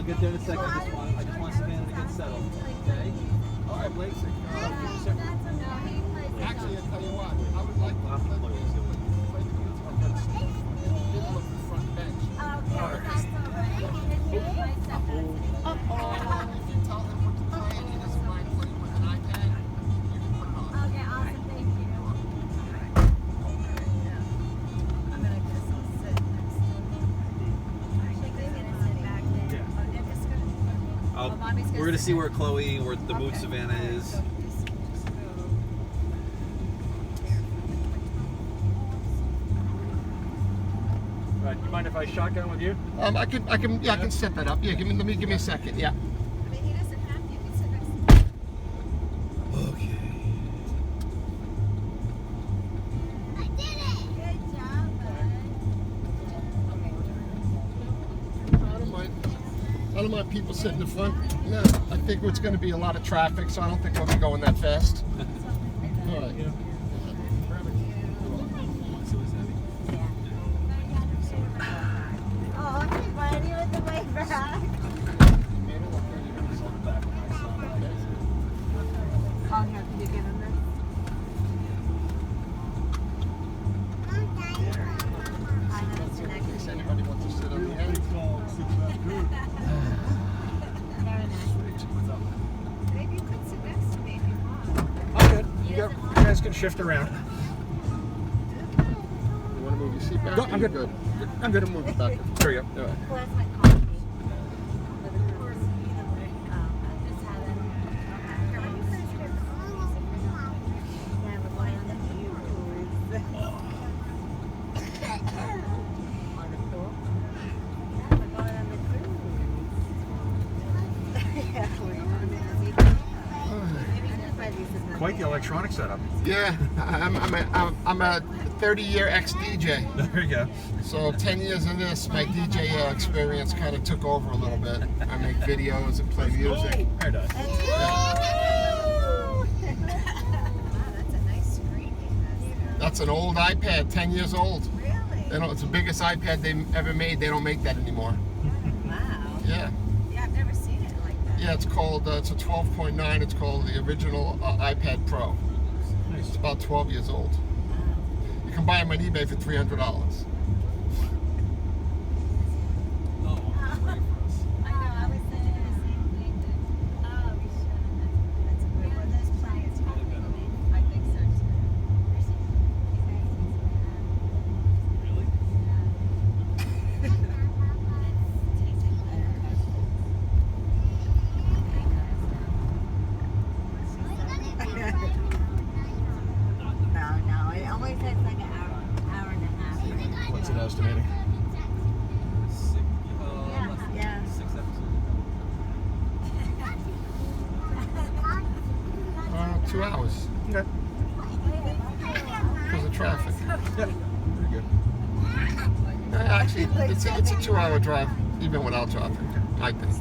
get there in a second. I just want Savannah to get settled. Okay? All right, Blake. Actually, I'll tell you what. I would like to play the guitar, but middle of the front bench. Okay, that's all right. If you tell him what to play and he doesn't mind playing with an iPad, you can put it on. Okay, awesome. Thank you. I'm gonna guess I'll sit next to him. She's gonna sit back there. Yeah. Oh, they're just gonna. Oh, mommy's We're gonna sit see there. where Chloe, where the mood Okay. Savannah is. So just go. Right, you mind if I shotgun with you? I can set that up. Yeah, give me a second. Yeah. I mean, he doesn't have to. You can sit next to him. Okay. I did it. Good job, bud. I don't mind people sitting in the front. No, I think it's going to be a lot of traffic, so I don't think we'll be going that fast. All right. Oh, okay, buddy, with the way back. Oh, here, can you give him this? I know it's your neck. In case anybody wants to sit on the end. Very nice. Maybe you could sit next to me if you want. I'm good. You guys can shift around. You want to move your seat back? No, I'm good. Good. I'm good. To move it back. There we go. All right. Where's my coffee? Of course, either way. I just had it. Yeah, we're going on the cruise. On the tour? Yeah, we're going on the cruise. Yeah, we're going on the cruise. Quite the electronic setup. Yeah, I'm a 30-year ex-DJ. There you go. So 10 years of this, my DJ experience kind of took over a little bit. I make videos and play music. There it does. Wow, that's a nice screen he has. That's an old iPad, 10 years old. Really? It's the biggest iPad they ever made. They don't make that anymore. Wow. Yeah. Yeah, I've never seen it like that. Yeah, it's called, it's a 12.9. It's called the original iPad Pro. Nice. It's about 12 years old. You can buy them on eBay for $300. I know, I was thinking the same thing. Oh, we should. That's a good one. Those plants probably. I think so too. No, it always takes like an hour and a half. What's it estimating? Yeah. 6 episodes. 2 hours Okay. because of traffic. Yeah. Pretty good. Actually, it's a 2-hour drive, even without traffic, I think.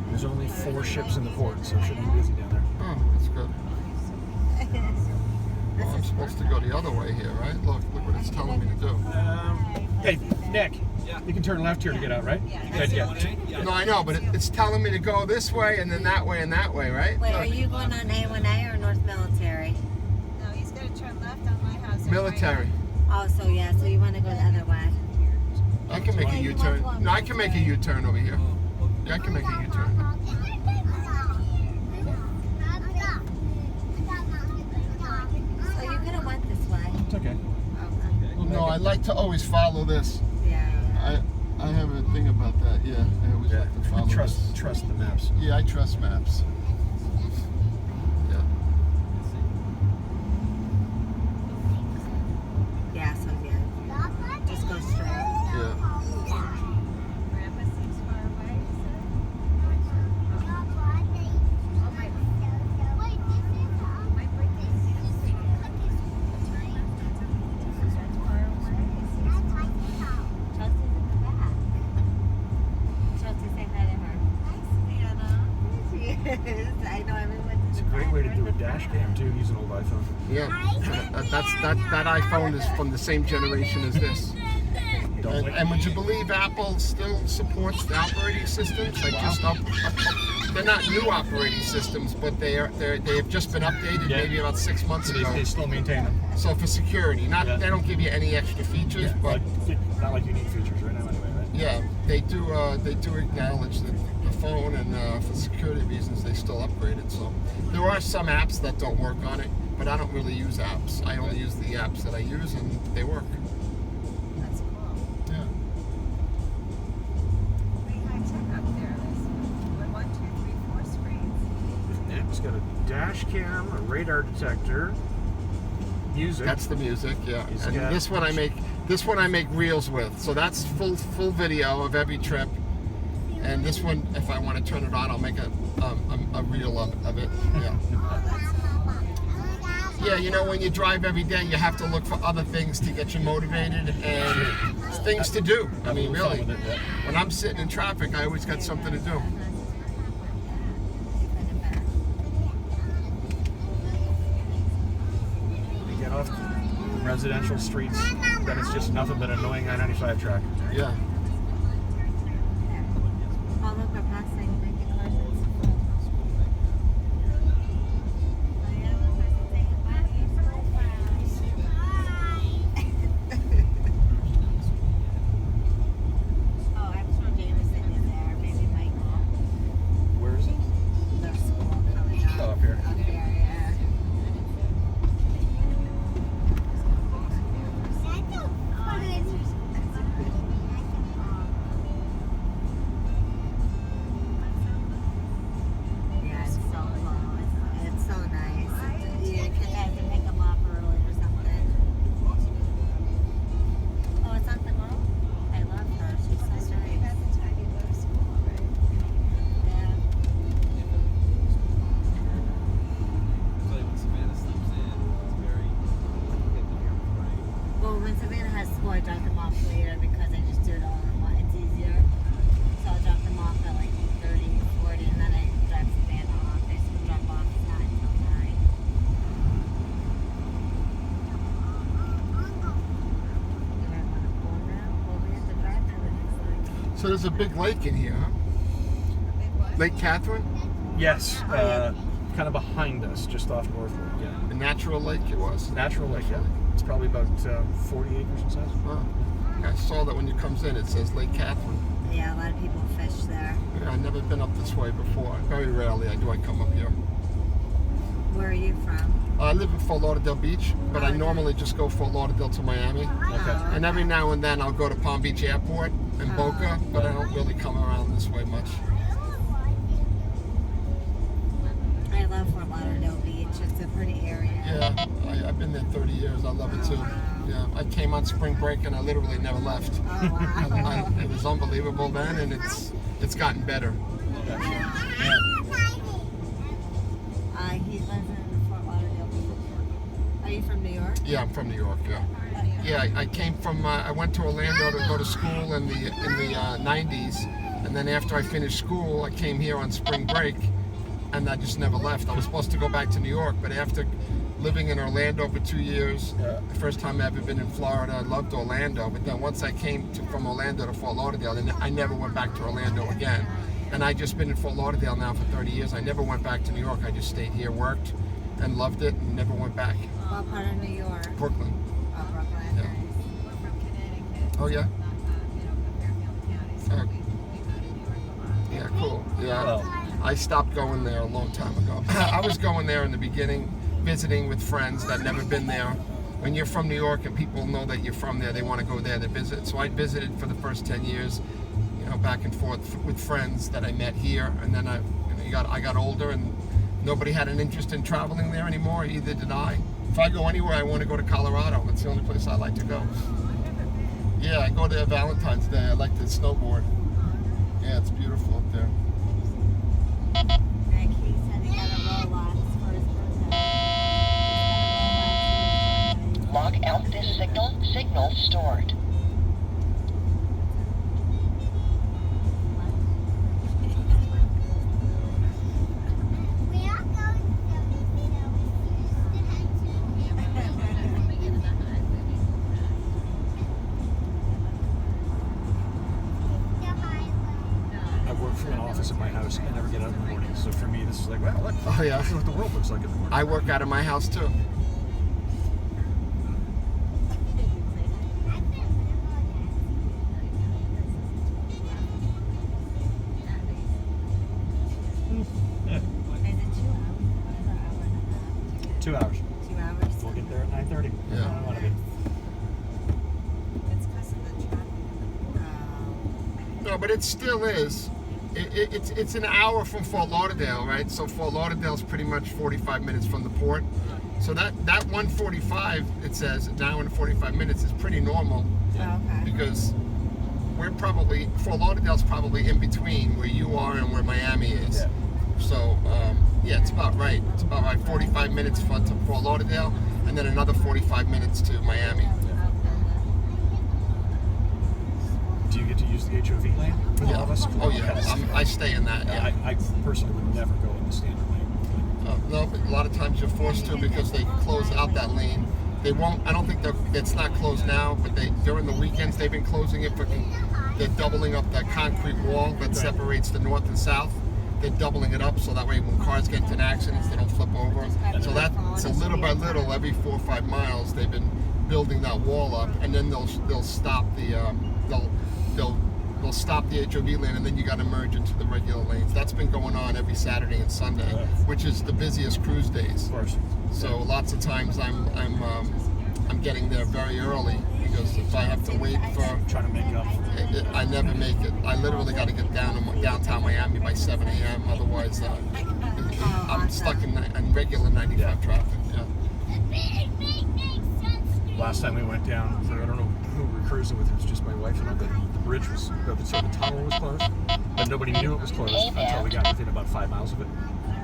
There's only 4 ships in the port, so it shouldn't be busy down there. Oh, that's good. Well, I'm supposed to go the other way here, right? Look what it's telling me to do. Hey, Nick. Yeah. You can turn left here to get out, right? Yeah. No, I know, but it's telling me to go this way and then that way and that way, right? Wait, Look. are you going on A1A or North Military? No, he's going to turn left on my house. Military. Oh, so yeah, so you want to go the other way. I can make a Hey, you U-turn. want to go No, I can make a U-turn over here. Yeah, I can make a U-turn. So you could have went this way. It's okay. Okay. No, I like to always follow this. Yeah. I have a thing about that. Yeah, I always like to follow this. Trust the maps. Yeah, I trust maps. Yeah. Yeah, so yeah. Just go straight. Yeah. Grandpa seems far away, I know everyone. It's a great way to do a dash cam too, use an old iPhone. Yeah. That iPhone is from the same generation as this. Don't wait. And would you believe Apple still supports the operating systems? Like just they're not new operating systems, but they've just been updated maybe about 6 months So ago. they still maintain them. So for security, they don't give you any extra features, but Not like you need features right now anyway, right? yeah, they do acknowledge that the phone, and for security reasons they still upgrade it. So there are some apps that don't work on it, but I don't really use apps. I only use the apps that I use, and they work. That's cool. Yeah. Pretty high tech up there. There's 1, 2, 3, 4 screens. Yeah, it's got a dash cam, a radar detector, music. That's the music, yeah. It's And got- this one I make reels with. So that's full video of every trip. And this one, if I want to turn it on, I'll make a reel of it. Yeah. Yeah, you know, when you drive every day, you have to look for other things to get you motivated and things to do. I mean, really. When I'm sitting in traffic, I always got something to do. You get off residential streets, then it's just nothing but annoying I-95 traffic. Yeah. Oh, look, we're passing Lincoln Parsons. Oh, yeah, look, there's a thing about you. Oh, I'm sure Jameson is there. Maybe Michael. Where is it? The school coming up. Oh, up here. Up there, yeah. Yeah, it's so cool. It's so nice. Your kid has to pick them up early or something. Oh, it's Aunt Nicole? I love her. She's so nice. By the time you go to school, right? Yeah. So when Savannah sleeps in, it's very get them here before eight. Well, when Savannah has school, I drop them off later because I just do it all in one. It's easier. So I'll drop them off at like 8:30, 40, and then I drive Savannah off. They school drop off is not until 9. You might want to pull now. Well, we have to drive to the next line. So there's a big lake in here, huh? Lake Catherine? Yes, kind of behind us, just off Northwood. Yeah, A natural lake it was. natural lake. Yeah, it's probably about 40 acres in size. Wow. I saw that when you comes in, it says Lake Catherine. Yeah, a lot of people fish there. Yeah, I've never been up this way before. Very rarely I come up here. Where are you from? I live in Fort Lauderdale Beach, but I Okay. normally just go Fort Lauderdale to Miami. Okay. And every now and then I'll go to Palm Beach Airport and Boca, but I don't really come around this way much. I love Fort Lauderdale Beach. It's a pretty area. Yeah, I've been there 30 years. I love it too. Yeah, I came on spring break and I literally never left. Oh, wow. It was unbelievable then, and it's gotten better. He lives in Fort Lauderdale. Are you from New York? Yeah, I'm from New York. Yeah. Yeah, I came from. I went to Orlando to go to school in the 90s, and then after I finished school, I came here on spring break, and I just never left. I was supposed to go back to New York, but after living in Orlando for 2 years, the first time I ever been in Florida, I loved Orlando. But then once I came from Orlando to Fort Lauderdale, then I never went back to Orlando again. And I just been in Fort Lauderdale now for 30 years. I never went back to New York. I just stayed here, worked, and loved it, and never went back. What part of New York? Brooklyn. Oh, Brooklyn. Yeah. Nice. We're from Connecticut. Oh yeah. Fairfield County, so Oh. we go to New York a lot. Yeah, cool. Yeah. Well, I stopped going there a long time ago. I was going there in the beginning, visiting with friends that never been there. When you're from New York and people know that you're from there, they want to go there to visit. So I visited for the first 10 years, back and forth with friends that I met here. And then I got older and nobody had an interest in traveling there anymore. Either did I. If I go anywhere, I want to go to Colorado. It's the only place I like to go. Yeah, I go there Valentine's Day. I like to snowboard. Yeah, it's beautiful up there. Nick, he said he got a Rolex for his birthday. Log out this signal. Signal stored. office at my house. I never get out in the morning. So for me, this is like, wow, look, Oh, yeah. this is what the world looks like in the morning. I work out of my house too. Yeah. Is it 2 hours or hour and a half? 2 hours. 2 hours? We'll get there at 9:30. Yeah. I want to be. It's because of the traffic. No, but it still is. It's an hour from Fort Lauderdale, right? So Fort Lauderdale's pretty much 45 minutes from the port. So that 145, it says, an hour and 45 minutes is pretty normal Oh, okay. because Fort Lauderdale's probably in between where you are and where Miami is. Yeah. So, yeah, it's about right. It's about right. 45 minutes to Fort Lauderdale and then another 45 minutes to Miami. Do you get to use the HOV lane for all of us? Oh, yeah. I stay in that, yeah. I personally would never go in the standard lane. No, but a lot of times you're forced to because they close out that lane. They won't. I don't think it's not closed now, but during the weekends they've been closing it. They're doubling up that concrete wall that separates the north and south. They're doubling it up so that way when cars get into an accident, they don't flip over. So that's little by little, every 4 or 5 miles, they've been building that wall up, and then they'll stop the they'll stop the HOV lane, and then you got to merge into the regular lanes. That's been going on every Saturday and Sunday, which is the busiest cruise days. Of course. So lots of times I'm getting there very early because if I have to wait for, Trying to make up. I never make it. I literally got to get down to downtown Miami by 7 a.m. Otherwise, I'm stuck in regular 95 traffic. Yeah. Last time we went down, I don't know who we were cruising with. It was just my wife and I. The bridge was, so the tunnel was closed, but nobody knew it was closed until we got within about 5 miles of it.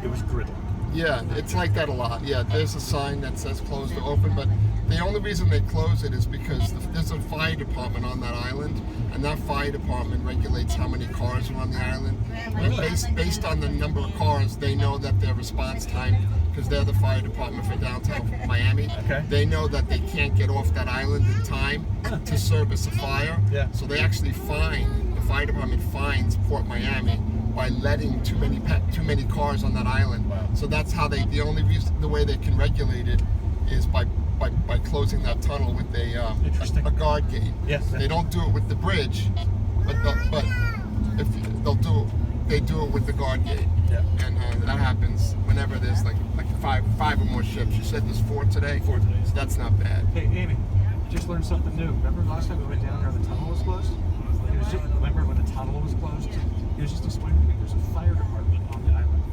It was gridlock. Yeah, it's like that a lot. Yeah, there's a sign that says closed or open, but the only reason they close it is because there's a fire department on that island, and that fire department regulates how many cars are on the island. And based on the number of cars, they know that their response time, because they're the fire department for downtown Miami, Okay. they know that they can't get off that island in time to service a fire. Yeah. So they actually the fire department fines Port Miami by letting too many cars on that island. Wow. So that's how the way they can regulate it is by closing that tunnel with Interesting. a guard gate. Yes. They don't do it with the bridge, but if they do it with the guard gate. Yeah. And that happens whenever there's like five or more ships. You said there's 4 today. 4 today. So that's not bad. Hey, Amy, just learned something new. Remember last time we went down there, the tunnel was closed? Remember when the tunnel was closed? It was just explaining to me there's a fire department on the island.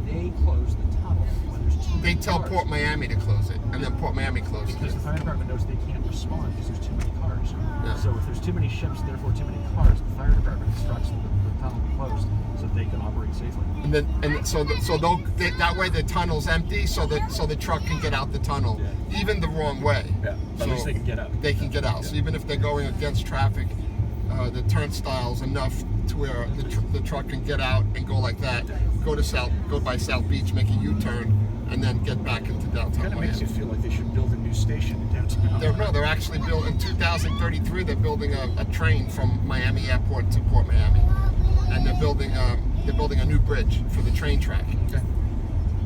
They close the tunnel when there's too many They tell cars. Port Miami to close it, and then Port Miami closes Because it. the fire department knows they can't respond because there's too many cars. Yeah. So if there's too many ships, therefore too many cars, the fire department instructs the tunnel be closed so they can operate safely. That way the tunnel's empty, so the truck can get out the tunnel, Yeah. even the wrong way. Yeah. At least they can get out. They can get out. So Yeah. even if they're going against traffic, the turnstile's enough to where the truck can get out and go like that, go by South Beach, make a U-turn, and then get back into downtown Kind of makes Miami. you feel like they should build a new station in downtown. They're actually building in 2033. They're building a train from Miami Airport to Port Miami, and they're building a new bridge for the train track. Okay.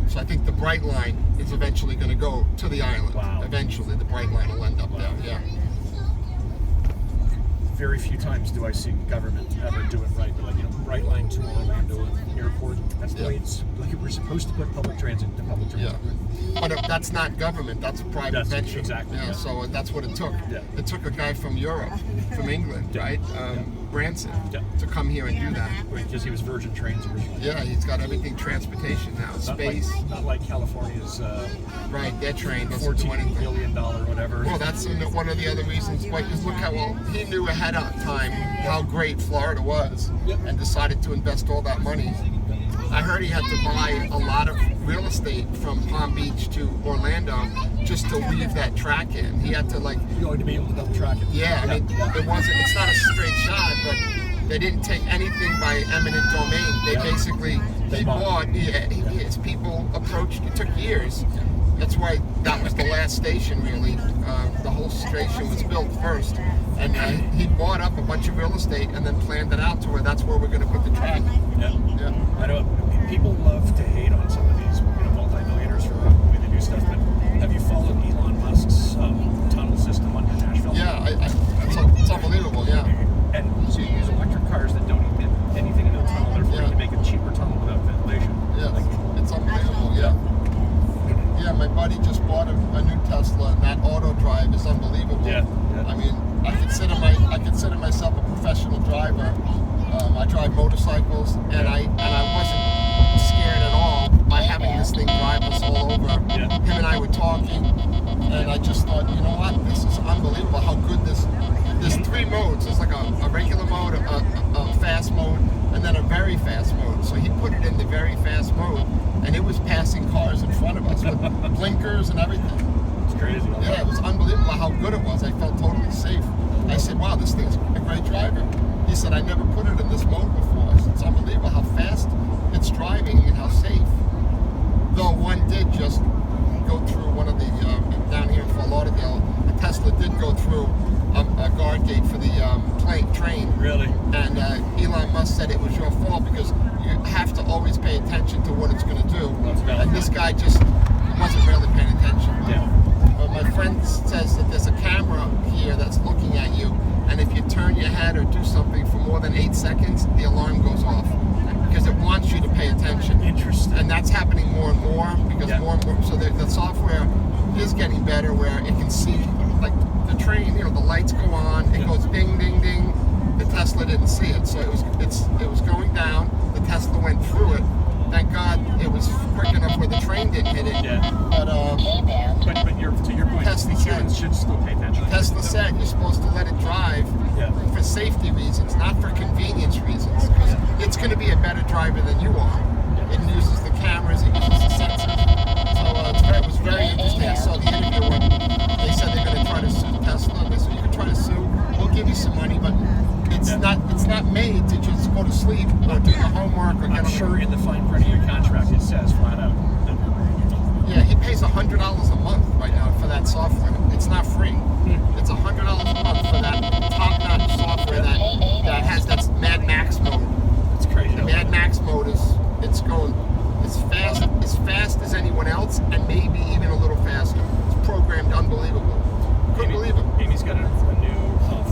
So I think the Bright Line is eventually going to go to the island. Wow. Eventually, the Bright Line will end up there. Yeah. Very few times do I see government ever do it right. But Bright Line to Orlando Airport, that's the way it's like we're supposed to put public transit to public transit. Yeah. But that's not government. That's a private That's venture. exactly, Yeah. yeah. So that's what it took. Yeah. It took a guy from Europe, from England, Yeah. right? Branson, Yeah. to come here and do that. Because he was Virgin Trains originally. Yeah, he's got everything transportation now, space. Not like California's Right, their train doesn't do $14 anything. billion whatever. Well, that's one of the other reasons why. Because look how well he knew ahead of time how great Florida was, Yep. and decided to invest all that money. I heard he had to buy a lot of real estate from Palm Beach to Orlando just to weave that track in. He had to You're going to be able to double track it. yeah. I mean, it's not a straight shot, but they didn't take anything by eminent domain. They Yeah. basically They he bought bought. His people approached. It took years. That's why that was the last station, really. The whole station was built first. And he bought up a bunch of real estate and then planned it out to where that's where we're going to put the track. Yeah. Yeah. I know people love to hate on some of these, multi-millionaires for the way they do stuff, but have you followed Elon Musk's tunnel system under Nashville? Yeah, it's unbelievable, yeah. And so you use electric cars that don't emit anything into the tunnel, therefore Yeah. you make a cheaper tunnel without ventilation. Yeah, it's unbelievable, yeah. Yeah, my buddy just bought a new Tesla, and that auto drive is unbelievable. Yeah. I mean, I consider myself a professional driver. I drive motorcycles, and I wasn't scared at all by having this thing drive us all over. Yeah. Him and I were talking, and I just thought, you know what, this is unbelievable how good this. There's 3 modes. There's like a regular mode, a fast mode, and then a very fast mode. So he put it in the very fast mode, and it was passing cars in front of us with blinkers and everything. It's crazy. Yeah, it was unbelievable how good it was. I felt totally safe. I said, wow, this thing's a great driver. He said, I never put it in this mode before. I said, it's unbelievable how fast it's driving and how safe. Though one did just go through one of the, down here in Fort Lauderdale, a Tesla did go through a guard gate for the train. Really? And Elon Musk said it was your fault because you have to always pay attention to what it's going to do. That's valid. And this guy just wasn't really paying attention. Yeah. My friend says that there's a camera here that's looking at you, and if you turn your head or do something for more than 8 seconds, the alarm goes off because it wants you to pay attention. Interesting. And that's happening more and more because more and more. So the software is getting better where it can see, like the train, the lights go on, it goes ding, ding, ding. The Tesla didn't see it, so it was going down. The Tesla went through it. Thank God it was quick enough where the train didn't hit it. Yeah. But But to your point, Tesla humans said- should still pay attention. Tesla said you're supposed to let it drive Yeah. for safety reasons, not for convenience reasons. Because it's going to be a better driver than you are. It uses the cameras, it uses the sensors. So it was very interesting. I saw the interview where they said they're going to try to sue Tesla. And they said you can try to sue, we'll give you some money, but it's not made to just go to sleep or do your homework or get I'm on sure in the fine print of your contract it says flat out that Yeah, he pays $100 a month right now for that software. It's not free. It's $100 a month for that top-notch software that has that Mad Max mode. it's crazy. The Mad Max mode it's going as fast as anyone else, and maybe even a little faster. It's programmed unbelievable. Couldn't believe it. Amy's got a new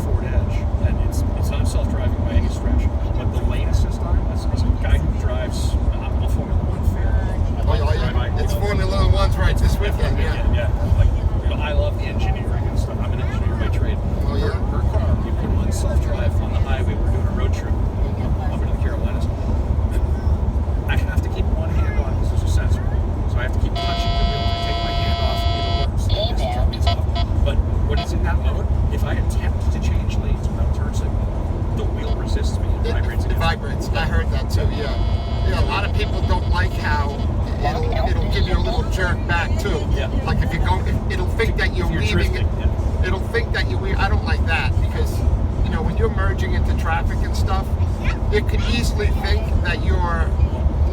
Ford Edge, and it's not self-driving by any stretch. But the lane assist on it, as a guy who drives a Formula One fan, It's Formula One's right this weekend. Yeah. Like, I love engineering and stuff. I'm an engineer by trade. Oh, yeah? Her car, you put on self-drive on the highway. We're doing a road trip up into the Carolinas. I have to keep one hand on because there's a sensor. So I have to keep touching the wheel. I take my hand off, it alerts. It's off. But when it's in that mode, if I attempt to change lanes without turn signal, the wheel resists me. It vibrates It against me. vibrates. I heard that too. Yeah. A lot of people don't like how it'll give you a little jerk back too. Yeah. Like if you go, it'll think that you're If you're weaving it. drifting, yeah. It'll think that you. I don't like that because when you're merging into traffic and stuff, it could easily think that you're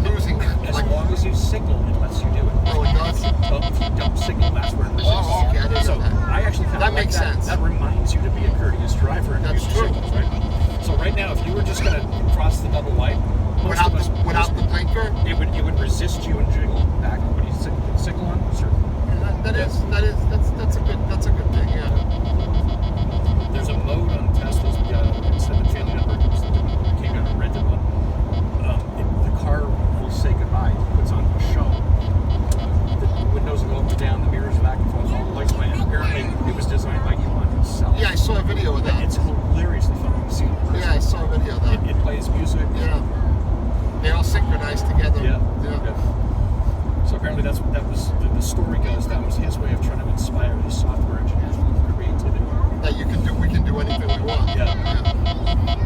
losing it. As Like, long as you signal, it lets you do it. oh, it does. But if you don't signal, that's where it resists. Oh, okay, I didn't So know that. I actually kind of That like makes that. sense. That reminds you to be a courteous driver and That's use your true. signals, right? So right now, if you were just going to cross the double white, Without the blinker. it would resist you and jiggle back. When you signal on, sure. That's a good thing. Yeah. There's a mode on Teslas instead of failing at work, came out and rented one. The car will say goodbye. It puts on show. The windows will go up and down, the mirrors back and forth, all the lights going. And apparently, it was designed by Elon himself. Yeah, I saw a video of that. It's hilariously funny to see. Yeah, I saw a video of that. It plays music. Yeah. They all synchronized together. Yeah. Yeah. So apparently that was the story goes that was his way of trying to inspire these software engineers with creativity. That we can do anything we want. Yeah.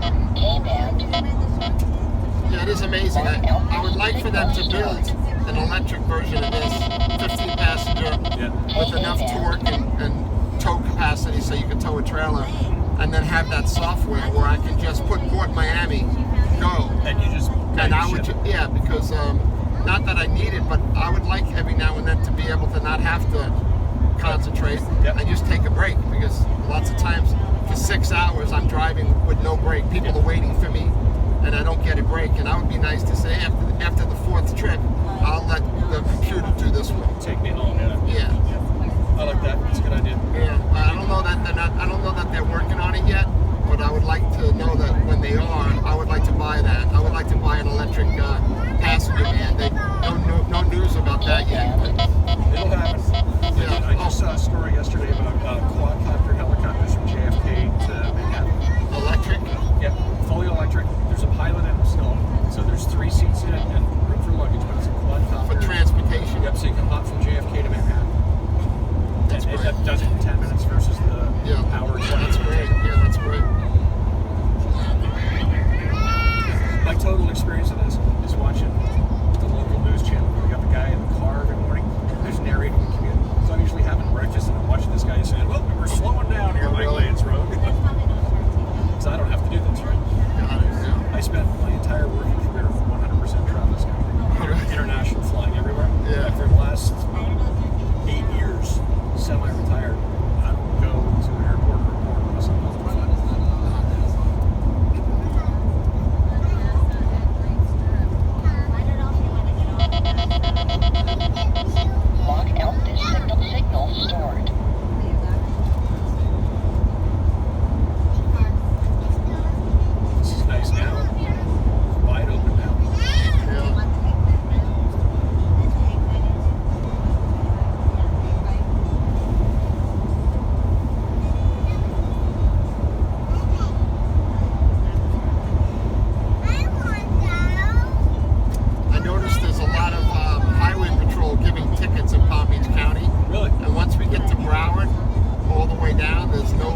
Yeah, it is amazing. I would like for them to build an electric version of this, 15 passenger, with enough torque and tow capacity so you can tow a trailer, and then have that software where I can just put Port Miami, go. And you just And I would, because not that I need it, but I would like every now and then to be able to not have to concentrate and just take a break, because lots of times for 6 hours I'm driving with no break. People are waiting for me and I don't get a break, and I would be nice to say after the 4th trip, I'll let the computer do this one. Take me home, Yeah. I like that. That's a good idea. Yeah. I don't know that they're working on it yet, but I would like to know that when they are, I would like to buy that. I would like to buy an electric passenger van. No news about that yet. But It'll happen. Yeah. I just saw a story yesterday about quadcopter helicopters from JFK to Manhattan. electric. Yeah, fully electric. There's a pilot in them still. So there's 3 seats in it and room for luggage, but it's a quadcopter. For transportation. Yep, so you can hop from JFK to Manhattan. That's and great. it does it in 10 minutes versus the hour and 20. That's great. Yeah, that's great. My total experience of this is watching the local news channel. We got the guy in the car every morning who's narrating the commute. So I'm usually having breakfast and I'm watching this guy saying, well, we're slowing down here, Mike Lane's Road. So I don't have to do this, right? Got it. Yeah. I spent my entire working career 100% travel this country. International flying everywhere. Yeah. And for the last 8 years, semi-retired, I don't go to an airport or a port unless I'm going to fly. Lock out this signal stored. This is nice now. Wide open now. I noticed there's a lot of highway patrol giving tickets in Palm Beach County. Really? And once we get to Broward, all the way down, there's no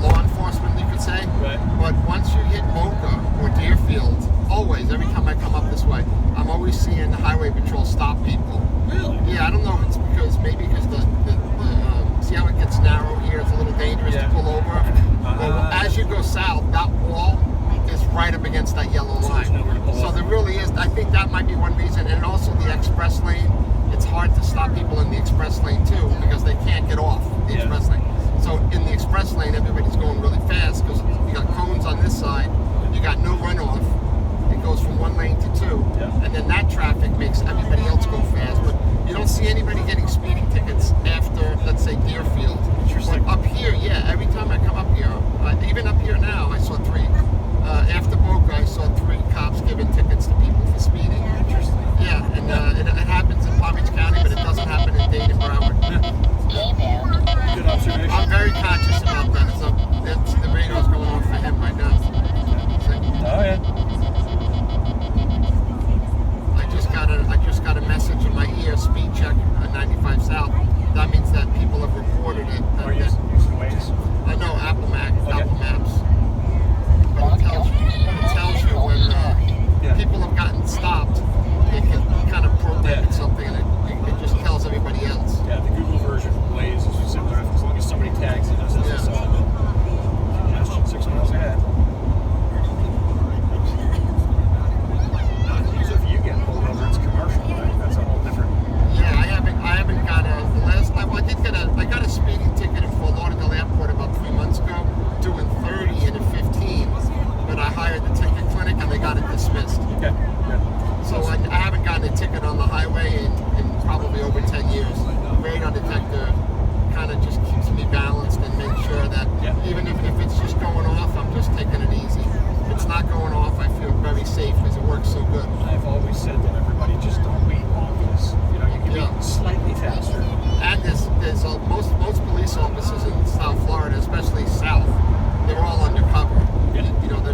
law enforcement, you could say. Right. But once you hit Boca or Deerfield, always, every time I come up this way, I'm always seeing the highway patrol stop people. Really? Yeah, I don't know if it's because see how it gets narrow here? It's a little dangerous to pull over. Well, as you go south, that wall is right up against that yellow So there's line. nowhere to pull So off. there really is. I think that might be one reason, and also the express lane. It's hard to stop people in the express lane too because they can't get off the Yeah. express lane. So in the express lane, everybody's going really fast because you got cones on this side. You got no runoff. It goes from 1 lane to 2, Yeah. and then that traffic makes everybody else go fast. But you don't see anybody getting speeding tickets after, let's say, Deerfield. Interesting. But up here, yeah, every time I come up here, even up here now, I saw 3. After Boca, I saw 3 cops giving tickets to people for speeding. Interesting. Yeah, and it happens in Palm Beach County, but it doesn't happen in Dade and Broward. J-Man. Good observation. I'm very conscious about that, so the radio's going on for him right now. Oh, yeah. I just got a message in my ear, speed check 95 South. That means that people have reported it. Or using Waze. I know Apple Maps. Lock But out this it tells you when Yeah. people have gotten stopped. It can kind of program Yeah. something, and it just tells everybody else. Yeah, the Google version of Waze is similar. As long as somebody tags it, it says it's congestion 6 miles ahead. So if you get pulled over, it's commercial, right? That's a whole different. Yeah, I haven't got I got a speeding ticket in Fort Lauderdale Airport about 3 months ago, doing 30 and a 15. But I hired the ticket clinic and they got it dismissed. Okay. Good. So I haven't gotten a ticket on the highway in probably over 10 years. The radar detector kind of just keeps me balanced and makes sure that even if it's just going off, I'm just taking it easy. If it's not going off, I feel very safe because it works so good. I've always said to everybody, just don't be bonkers. You know, you can be slightly faster. And there's most police officers in South Florida, especially South, they're all undercover. Yeah. You know, the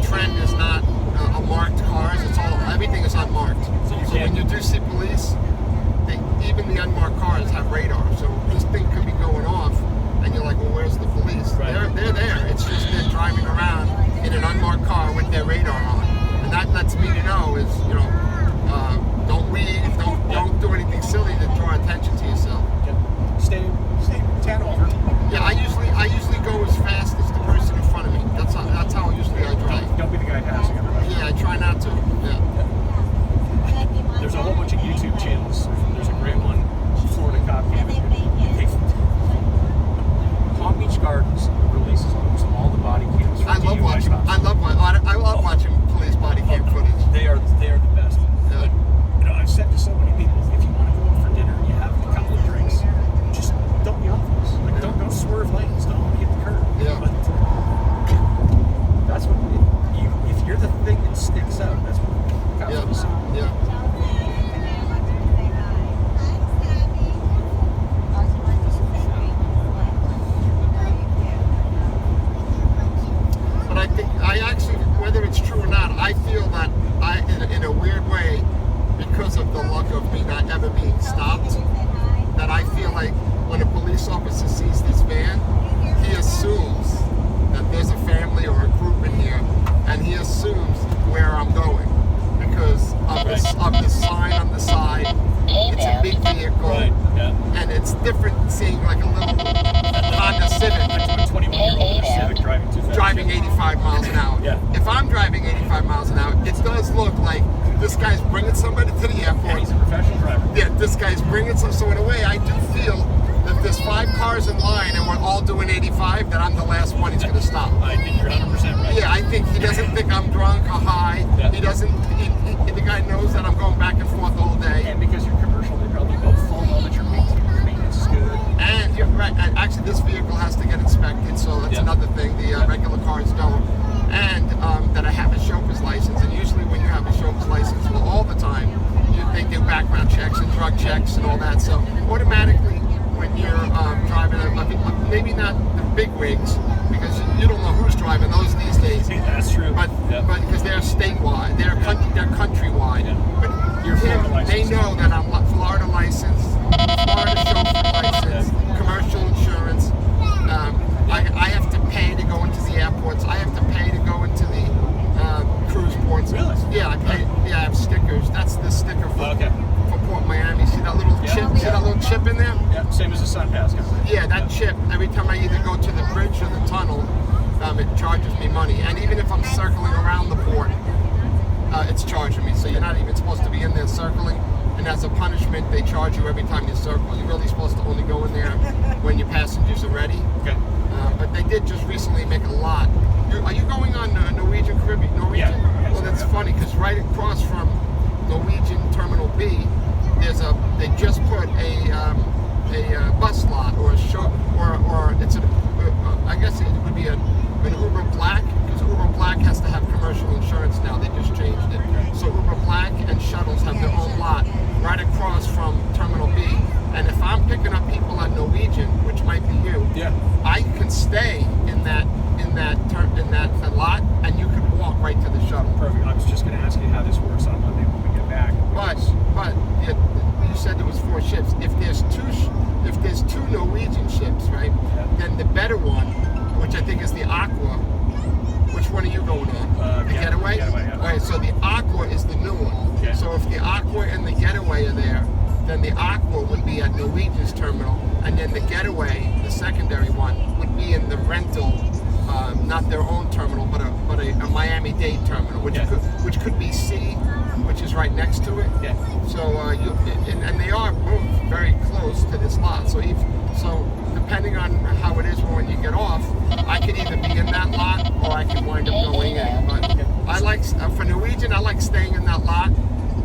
trend is not marked cars. Everything is unmarked. So when you do see police, even the unmarked cars have radar. So this thing could be going off, and you're like, well, where's the police? Right. They're there. It's just they're driving around in an unmarked car with their radar on, and that lets me to know is don't weave, don't do anything silly to draw attention to yourself. Stay 10 over. Yeah, I usually go as fast as the person in front of me. That's how usually I drive. Don't be the guy passing everybody. Yeah, I try not to way, because of the luck of me not ever being stopped, that I feel like when a police officer sees this van, he assumes that there's a family or a group in here, and he assumes where I'm going because of the sign on the side. It's a big vehicle, Right. Yeah. and it's different seeing like a little Honda Civic A 21-year-old in a Civic driving too fast. driving 85 miles an hour. Yeah. If I'm driving 85 miles an hour, it does look like this guy's bringing somebody to the Yeah, airport. he's a professional driver. Yeah, this guy's bringing some. So in a way, I do feel that if there's 5 cars in line and we're all doing 85, that I'm the last one he's going to stop. I think you're 100% right. Yeah, I think he doesn't think I'm drunk or high. Yeah. He doesn't. The guy knows that I'm going back and forth all day. And because you're commercial, they probably both full know that your maintenance is good. And you're right. And actually, this vehicle has to get inspected, so that's Yeah. another thing. The regular cars don't. And that I have a chauffeur's license. And usually, when you have a chauffeur's license, well, all the time, they do background checks and drug checks and all that. So automatically, when you're driving, maybe not the big rigs, because you don't know who's driving those these days. That's true. But Yeah. but because they're statewide, they're countrywide. Yeah. But You're him, Florida they licensed. know that I'm Florida license, Florida chauffeur license, commercial insurance. I have to pay to go into the airports. I have to pay to go into the cruise ports. Really? Yeah, I pay. Yeah, I have stickers. That's the sticker for Okay. for Port Miami. See that little Yeah. chip? See that little chip in there? Yeah, same as the Sun Pass guy. Yeah, that chip, every time I either go to the bridge or the tunnel, it charges me money. And even if I'm circling around the port, it's charging me. So you're not even supposed to be in there circling. And as a punishment, they charge you every time you circle. You're really supposed to only go in there when your passengers are ready. Okay. But they did just recently make a lot. Are you going on Norwegian Caribbean? Norwegian? Yeah. Well, that's funny because right across from Norwegian Terminal B, they just put a bus lot or a show or it's I guess it would be an Uber Black, because Uber Black has to have commercial insurance now. They just changed it. So Uber Black and Shuttles have their own lot right across from Terminal B. And if I'm picking up people at Norwegian, which might be you, Yeah. I can stay in that lot, and you can walk right to the shuttle. Perfect. I was just going to ask you how this works on Monday when we get back. But you said there was 4 ships. If there's two Norwegian ships, right? Yeah. Then the better one, which I think is the Aqua. Which one are you going on? The Getaway. Getaway, yeah. Okay, so the Aqua is the new one. Okay. So if the Aqua and the Getaway are there, then the Aqua would be at Norwegian's terminal, and then the Getaway, the secondary one, would be in the rental, not their own terminal, but a Miami-Dade terminal, which Yeah. could be C, which is right next to it. Yeah. So and they are both very close to this lot. So depending on how it is when you get off, I could either be in that lot or I could wind up going in. But I like for Norwegian, I like staying in that lot.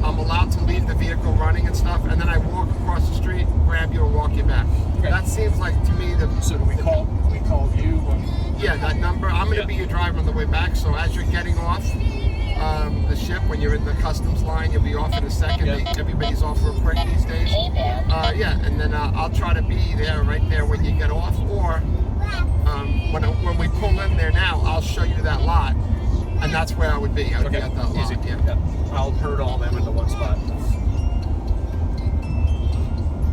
I'm allowed to leave the vehicle running and stuff, and then I walk across the street, grab you, and walk you back. Okay. That seems like to me the So do we call you? yeah, that number. I'm going to be your driver on the way back. So as you're getting off the ship, when you're in the customs line, you'll be off in a second. Yeah. Everybody's off real quick these days. Yeah, and then I'll try to be there right there when you get off. Or when we pull in there now, I'll show you that lot, and that's where I would be. I would be at that lot. Easy. Yeah. I'll herd all them into one spot.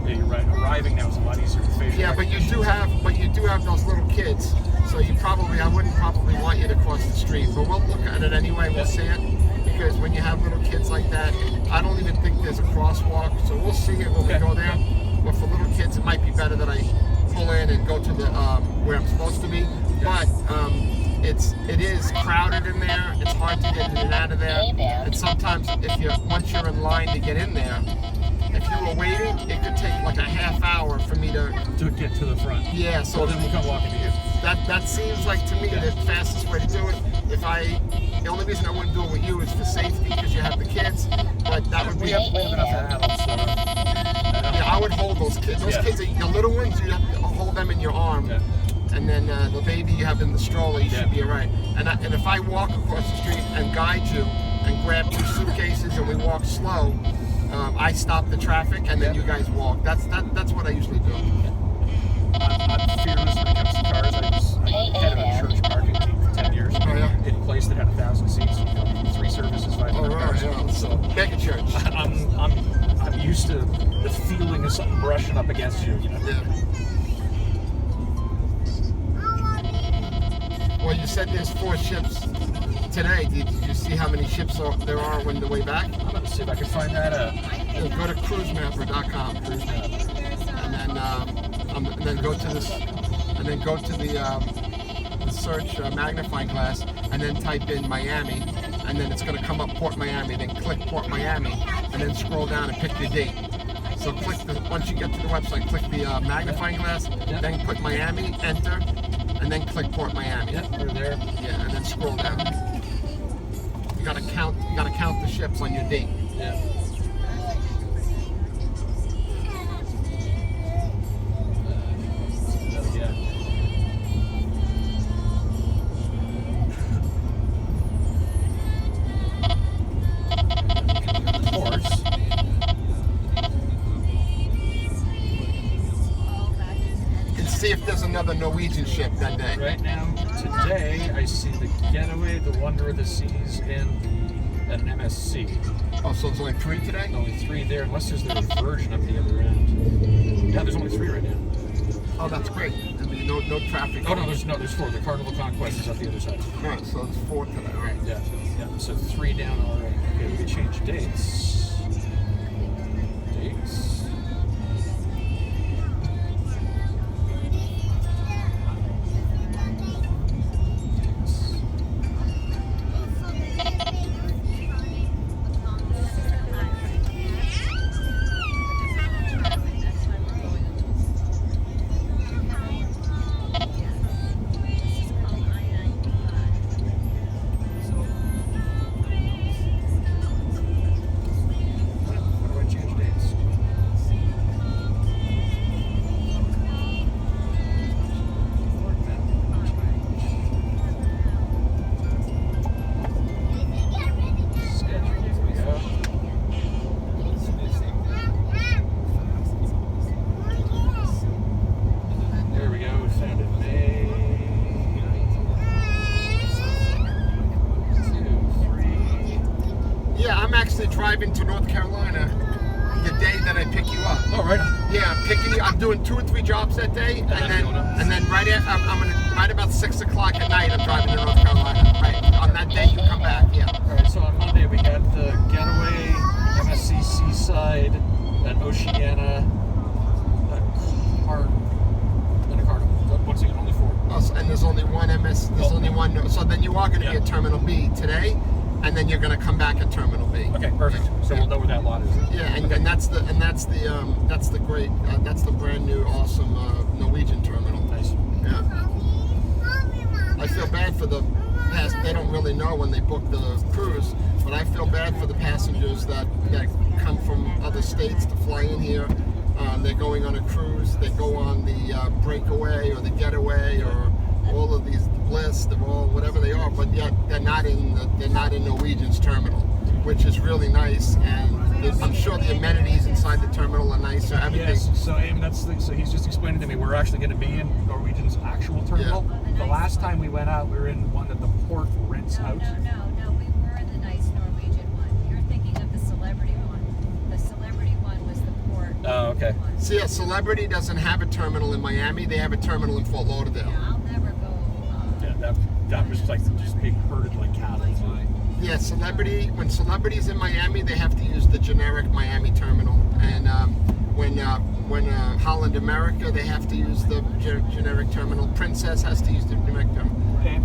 Yeah, you're right. Arriving now is a lot easier with facial Yeah, but you do have those little kids. So I wouldn't probably want you to cross the street, but we'll look at it anyway. We'll see it, because when you have little kids like that, I don't even think there's a crosswalk. So we'll see it when we go there. But for little kids, it might be better that I pull in and go to the where I'm supposed to be. But it is crowded in there. It's hard to get in and out of there. And sometimes once you're in line to get in there, if you were waiting, it could take like a half hour for me to get to the front. Yeah, so Well, then we'll come walking to you. that seems like to me the fastest way to do it. The only reason I wouldn't do it with you is for safety, because you have the kids. But that would be. We have enough adults. Yeah, I would hold those kids. Those kids, the little ones, you have to hold them in your arm. Yeah. And then the baby you have in the stroller, you should be all right. And if I walk across the street and guide you and grab 2 suitcases and we walk slow, I stop the traffic and then you guys walk. That's what I usually do. I'm fearless when it comes to cars. I headed a church marketing team for 10 years. Oh, yeah. In a place that had 1,000 seats, 3 services, 500 cars. Yeah. So mega church. said there's 4 ships today. Did you see how many ships there are on the way back? I'm going to see if I can find that out. Go to cruisemapper.com. And then go to this, and then go to the search magnifying glass, and then type in Miami, and then it's going to come up Port Miami. Then click Port Miami, and then scroll down and pick your date. So once you get to the website, click the magnifying glass, then put Miami, enter, and then click Port Miami. Yep, we're there. Yeah, and then scroll down. You gotta count the ships on your date. Yeah. See if there's another Norwegian ship that day. Right now, today, I see the Getaway, the Wonder of the Seas, and an MSC. Oh, so there's only 3 today? Only 3 there, unless there's the version up the other end. Yeah, there's only 3 right now. Oh, that's great. I mean, no traffic. Oh, there's 4. The Carnival Conquest is up the other side. All right, so it's 4 today, all right. Yeah. So 3 down already. Okay, we can change dates. Driving to North Carolina the day that I pick you up. Oh, right. Yeah, I'm doing 2 or 3 jobs that day, and then right about 6 o'clock at night, I'm driving to North Carolina. Right on that day, you come back. Yeah. All right. So on Monday we got the Getaway, MSC Seaside, and Oceana, and a Carnival. Once again, only 4. Oh, and there's only one MS. There's only one. So then you are going to be at Terminal B today. And then you're going to come back at Terminal B. Okay, perfect. So we'll know where that lot is. Yeah, and that's the brand new awesome Norwegian terminal. Nice. Yeah. I feel bad for the past. They don't really know when they book the cruise, but I feel bad for the passengers that come from other states to fly in here. They're going on a cruise. They go on the Breakaway or the Getaway or all of these Bliss, they're all whatever they are, but yet they're not in Norwegian's terminal, which is really nice. And I'm sure the amenities inside the terminal are nicer. Everything. Yes. So so he's just explaining to me we're actually going to be in Norwegian's actual terminal. Yeah. The last time we went out, we were in one that the port rents out. No, we were in the nice Norwegian one. You're thinking of the Celebrity one. The Celebrity one was the port. Oh, okay. one. See, a Celebrity doesn't have a terminal in Miami. They have a terminal in Fort Lauderdale. Yeah, I'll never go. Yeah, that was like just being herded like cattle. Yeah, when Celebrity's in Miami, they have to use the generic Miami terminal, and when Holland America, they have to use the generic terminal. Princess has to use the generic terminal. Okay.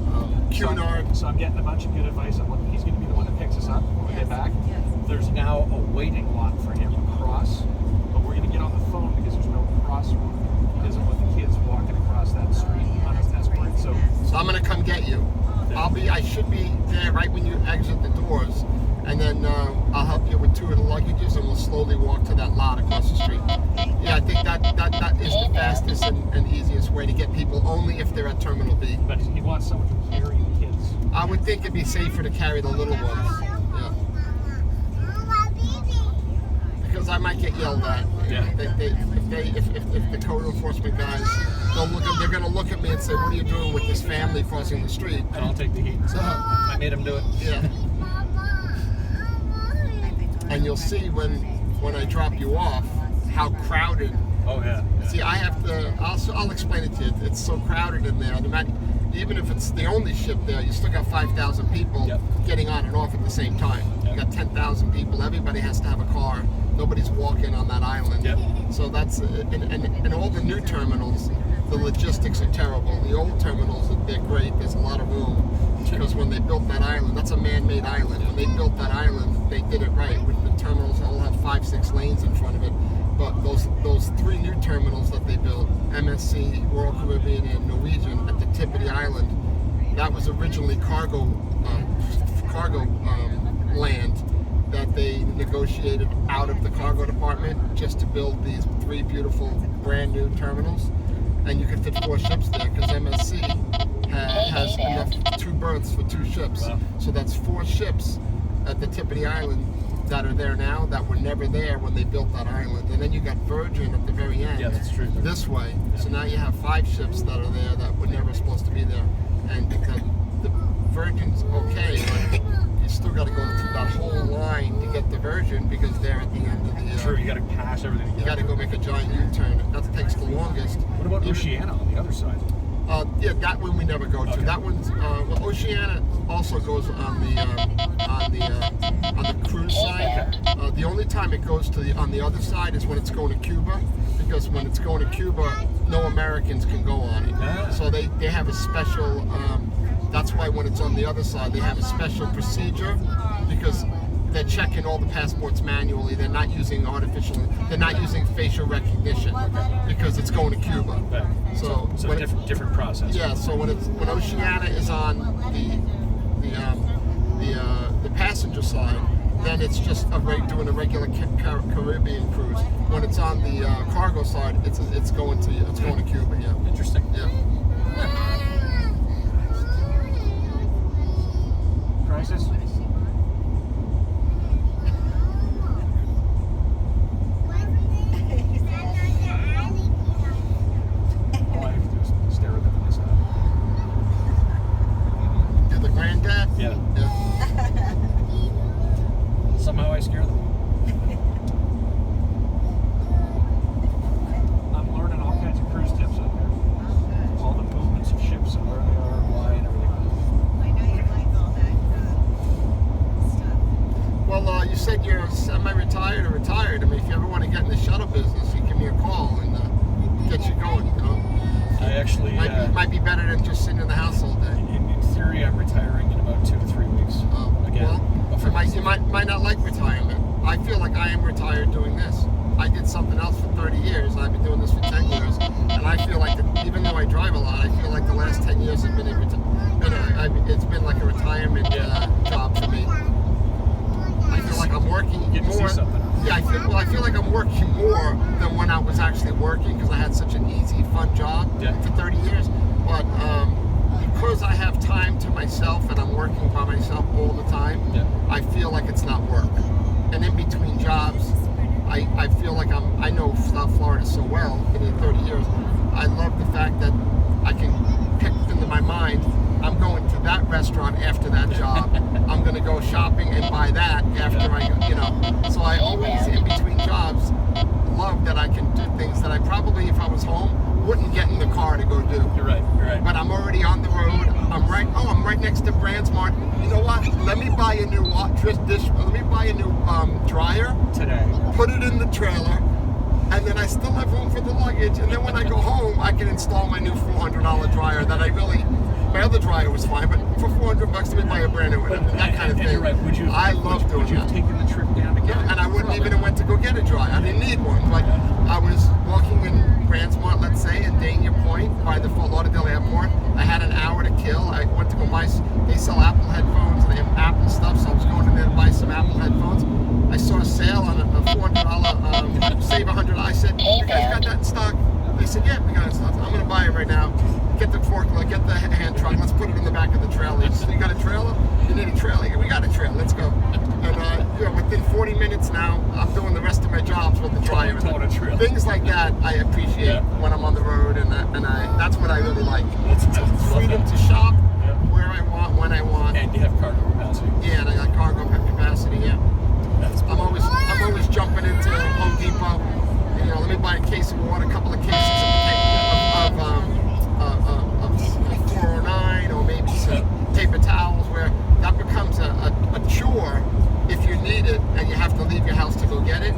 Cunard. So I'm getting a bunch of good advice on what he's going to be the one that picks us up when we get back. Yes. There's now a waiting lot for him across, but we're going to get on the phone because there's no crosswalk. He doesn't want the kids walking across that street on his Escort. So I'm gonna come get you. I should be there right when you exit the doors, and then I'll help you with 2 of the luggages, and we'll slowly walk to that lot across the street. Yeah, I think that is the fastest and easiest way to get people, only if they're at Terminal B. but he wants someone to carry the kids. I would think it'd be safer to carry the little ones. Yeah. Because I might get yelled at. Yeah. If the code enforcement guys they're gonna look at me and say, "What are you doing with this family crossing the street?" And I'll take the heat. So I made him do it. Yeah. And you'll see when I drop you off how crowded Oh yeah. See, I have to. I'll explain it to you. It's so crowded in there. Even if it's the only ship there, you still got 5,000 people Yep. getting on and off at the same time. Yep. You got 10,000 people. Everybody has to have a car. Nobody's walking on that island. Yep. So that's and all the new terminals, the logistics are terrible. The old terminals, they're great. There's a lot of room because when they built that island, that's a man-made island. When they built that island, they did it right. With the terminals, all have 5-6 lanes in front of it. But those 3 new terminals that they built, MSC, Royal Caribbean, and Norwegian, at the tip of the island, that was originally cargo land that they negotiated out of the cargo department just to build these 3 beautiful brand new terminals. And you can fit 4 ships there because MSC has enough 2 berths for 2 ships. Wow. So that's 4 ships at the tip of the island that are there now that were never there when they built that island. And then you got Virgin at the very end. Yeah, that's true. This way. So now you have 5 ships that are there that were never supposed to be there. And the Virgin's okay, but you still got to go through that whole line to get the Virgin because they're at the end of the... True, you got to pass everything. You got to go make a giant U-turn. That takes the longest. What about Oceania on the other side? Yeah, that one we never go to. Okay. That one's well, Oceania also goes on the cruise side. The only time it goes to on the other side is when it's going to Cuba, because when it's going to Cuba, no Americans can go on it. Ah. So they have a special. That's why when it's on the other side, they have a special procedure because they're checking all the passports manually. They're not using They're not using facial recognition because it's going to Cuba. Right. So when different process. yeah, so when Oceania is on the passenger side, then it's just doing a regular Caribbean cruise. When it's on the cargo side, it's going to Cuba. Yeah. Interesting. Yeah. Crisis. All I have to do is stare at them in this eye. You're the granddad. Yeah. Yeah. Somehow I scare them. I'm learning all kinds of cruise tips out there. All the movements of ships and where they are, why, and everything. I know you like all that stuff. Well, you said you're semi-retired or retired. I mean, if you ever want to get in the shuttle business, you give me a call and get you going. You know, I actually, might be better than just sitting in the house all day. in theory, I'm retiring in about 2 to 3 weeks. Again. Well, you might not like retirement. I feel like I am retired doing this. I did something else for 30 years. I've been doing this for 10 years. And I feel like, even though I drive a lot, I feel like the last 10 years have been it's been like a retirement job for me. I feel like I'm working Get to see more. something. Yeah, I feel like I'm working more than when I was actually working because I had such an easy, fun job for 30 years. But because I have time to myself and I'm working by myself all the time, I feel like it's not work. And in between jobs, I feel like I know South Florida so well. In 30 years, I love the fact that I can pick into my mind, I'm going to that restaurant after that job. I'm going to go shopping and buy that after So I always, in between jobs, love that I can do things that I probably, if I was home, wouldn't get in the car to go do. You're right. But I'm already on the road. I'm right next to Brandsmart. You know what? Let me buy a new Let me buy a new dryer. Today. Put it in the trailer, and then I still have room for the luggage. And then when I go home, I can install my new $400 dryer that my other dryer was fine, but for $400, let me buy a brand new one. That kind of thing. You're right. I love doing Would you that. have taken the trip down to get it? And I wouldn't even have went to go get a dryer. I didn't need one. Like I was walking in Brandsmart, let's say, in Dania Point by the Fort Lauderdale airport. I had an hour to kill. I went to go buy. They sell Apple headphones and they have Apple stuff, so I was going in there to buy some Apple headphones. I saw a sale on a $400 save $100. I said, "You guys got that in stock?" They said, "Yeah, we got it in stock." I'm gonna buy it right now. Get the forklift, get the hand truck. Let's put it in the back of the trailer. So you got a trailer? You need a trailer? We got a trailer. Let's go. And within 40 minutes now, I'm doing the rest of my jobs with the dryer. Things like that I appreciate when I'm on the road, and that's what I really like. Freedom to shop where I want, when I want. And you have cargo capacity. Yeah, and I got cargo capacity. Yeah. I'm always jumping into Home Depot. let me buy a case of water, a couple of cases of 409, or maybe some paper towels, where that becomes a chore if you need it and you have to leave your house to go get it.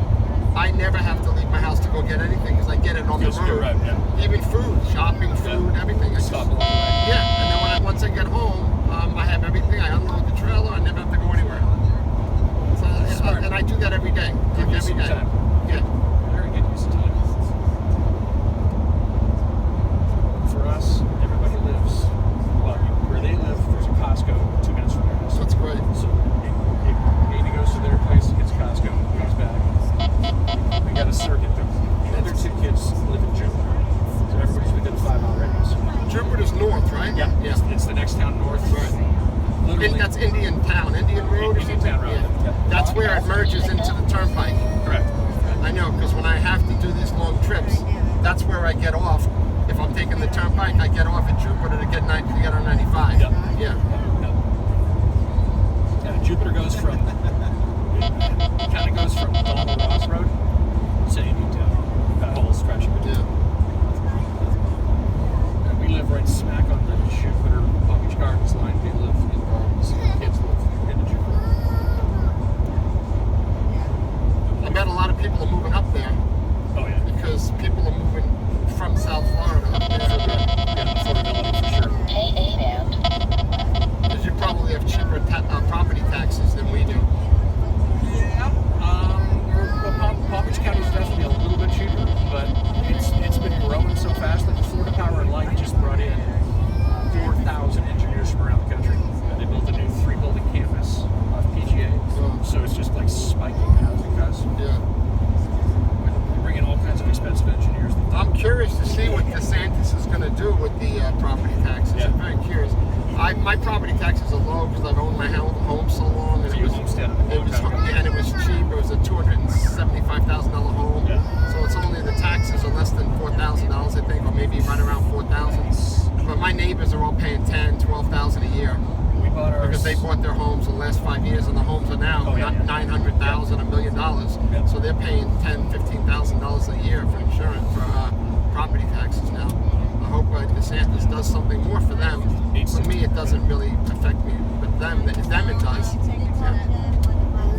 I never have to leave my house to go get anything because I get it on the Yes, you're road. right, yeah. Even food, shopping, food, everything. I just, Stop along the way. yeah, and then once I get home, I have everything. I unload the trailer. I never have to go anywhere. So, Smart. and I do that every day. Give Like you every some day. time. Yeah. Very good use of time. For us, everybody lives, well, where they live, there's a Costco 2 minutes from their house. So it's great. So Amy goes to their place, gets Costco, comes back. We got a circuit. The other 2 kids live in Jupiter. So everybody's within 5-mile radius. Jupiter's north, right? Yeah. It's the next town north. Right. Literally. That's Indian Town, Indian Road or Indian something? Town Road, yeah. That's where it merges into the turnpike. Correct. I know, because when I have to do these long trips, that's where I get off. If I'm taking the turnpike, I get off at Jupiter to get on 95. Yep. Yeah. Yeah, Jupiter goes from, it kind of goes from Donald Ross Road to Indian Town. That whole stretch of it. Yeah. And we live right smack on the Jupiter Palm Beach Gardens line. They live in Gardens. Kids live in the Jupiter. I bet a lot of people are moving up there Oh, yeah. because people are moving from South Florida up there. Yeah, affordability for sure. K8 and Because you probably have cheaper property taxes than we do. Yeah. Palm Beach County is definitely a little bit cheaper, but it's been growing so fast. Like Florida Power and Light just brought in 4,000 engineers from around the country. They built a new 3-building campus off PGA, so it's just like spiking housing costs. Yeah. They bring in all kinds of expensive engineers. I'm curious to see what DeSantis is going to do with the property taxes. Yeah. I'm very curious. My property taxes are low because I've owned my home so long, and So you homesteaded a long time ago. and it was cheap. It was a $275,000 home. Yeah. So it's only the taxes are less than $4,000, I think, or maybe right around $4,000. But my neighbors are all paying $10,000, $12,000 a year We bought ours because they bought their homes in the last 5 years, and the homes are now Oh, yeah, yeah. $900,000, $1 million. Yeah. So they're paying $10,000, $15,000 a year for insurance, for property taxes now. I hope DeSantis does something more for them. For me, it doesn't really affect me, but them it does. Yeah.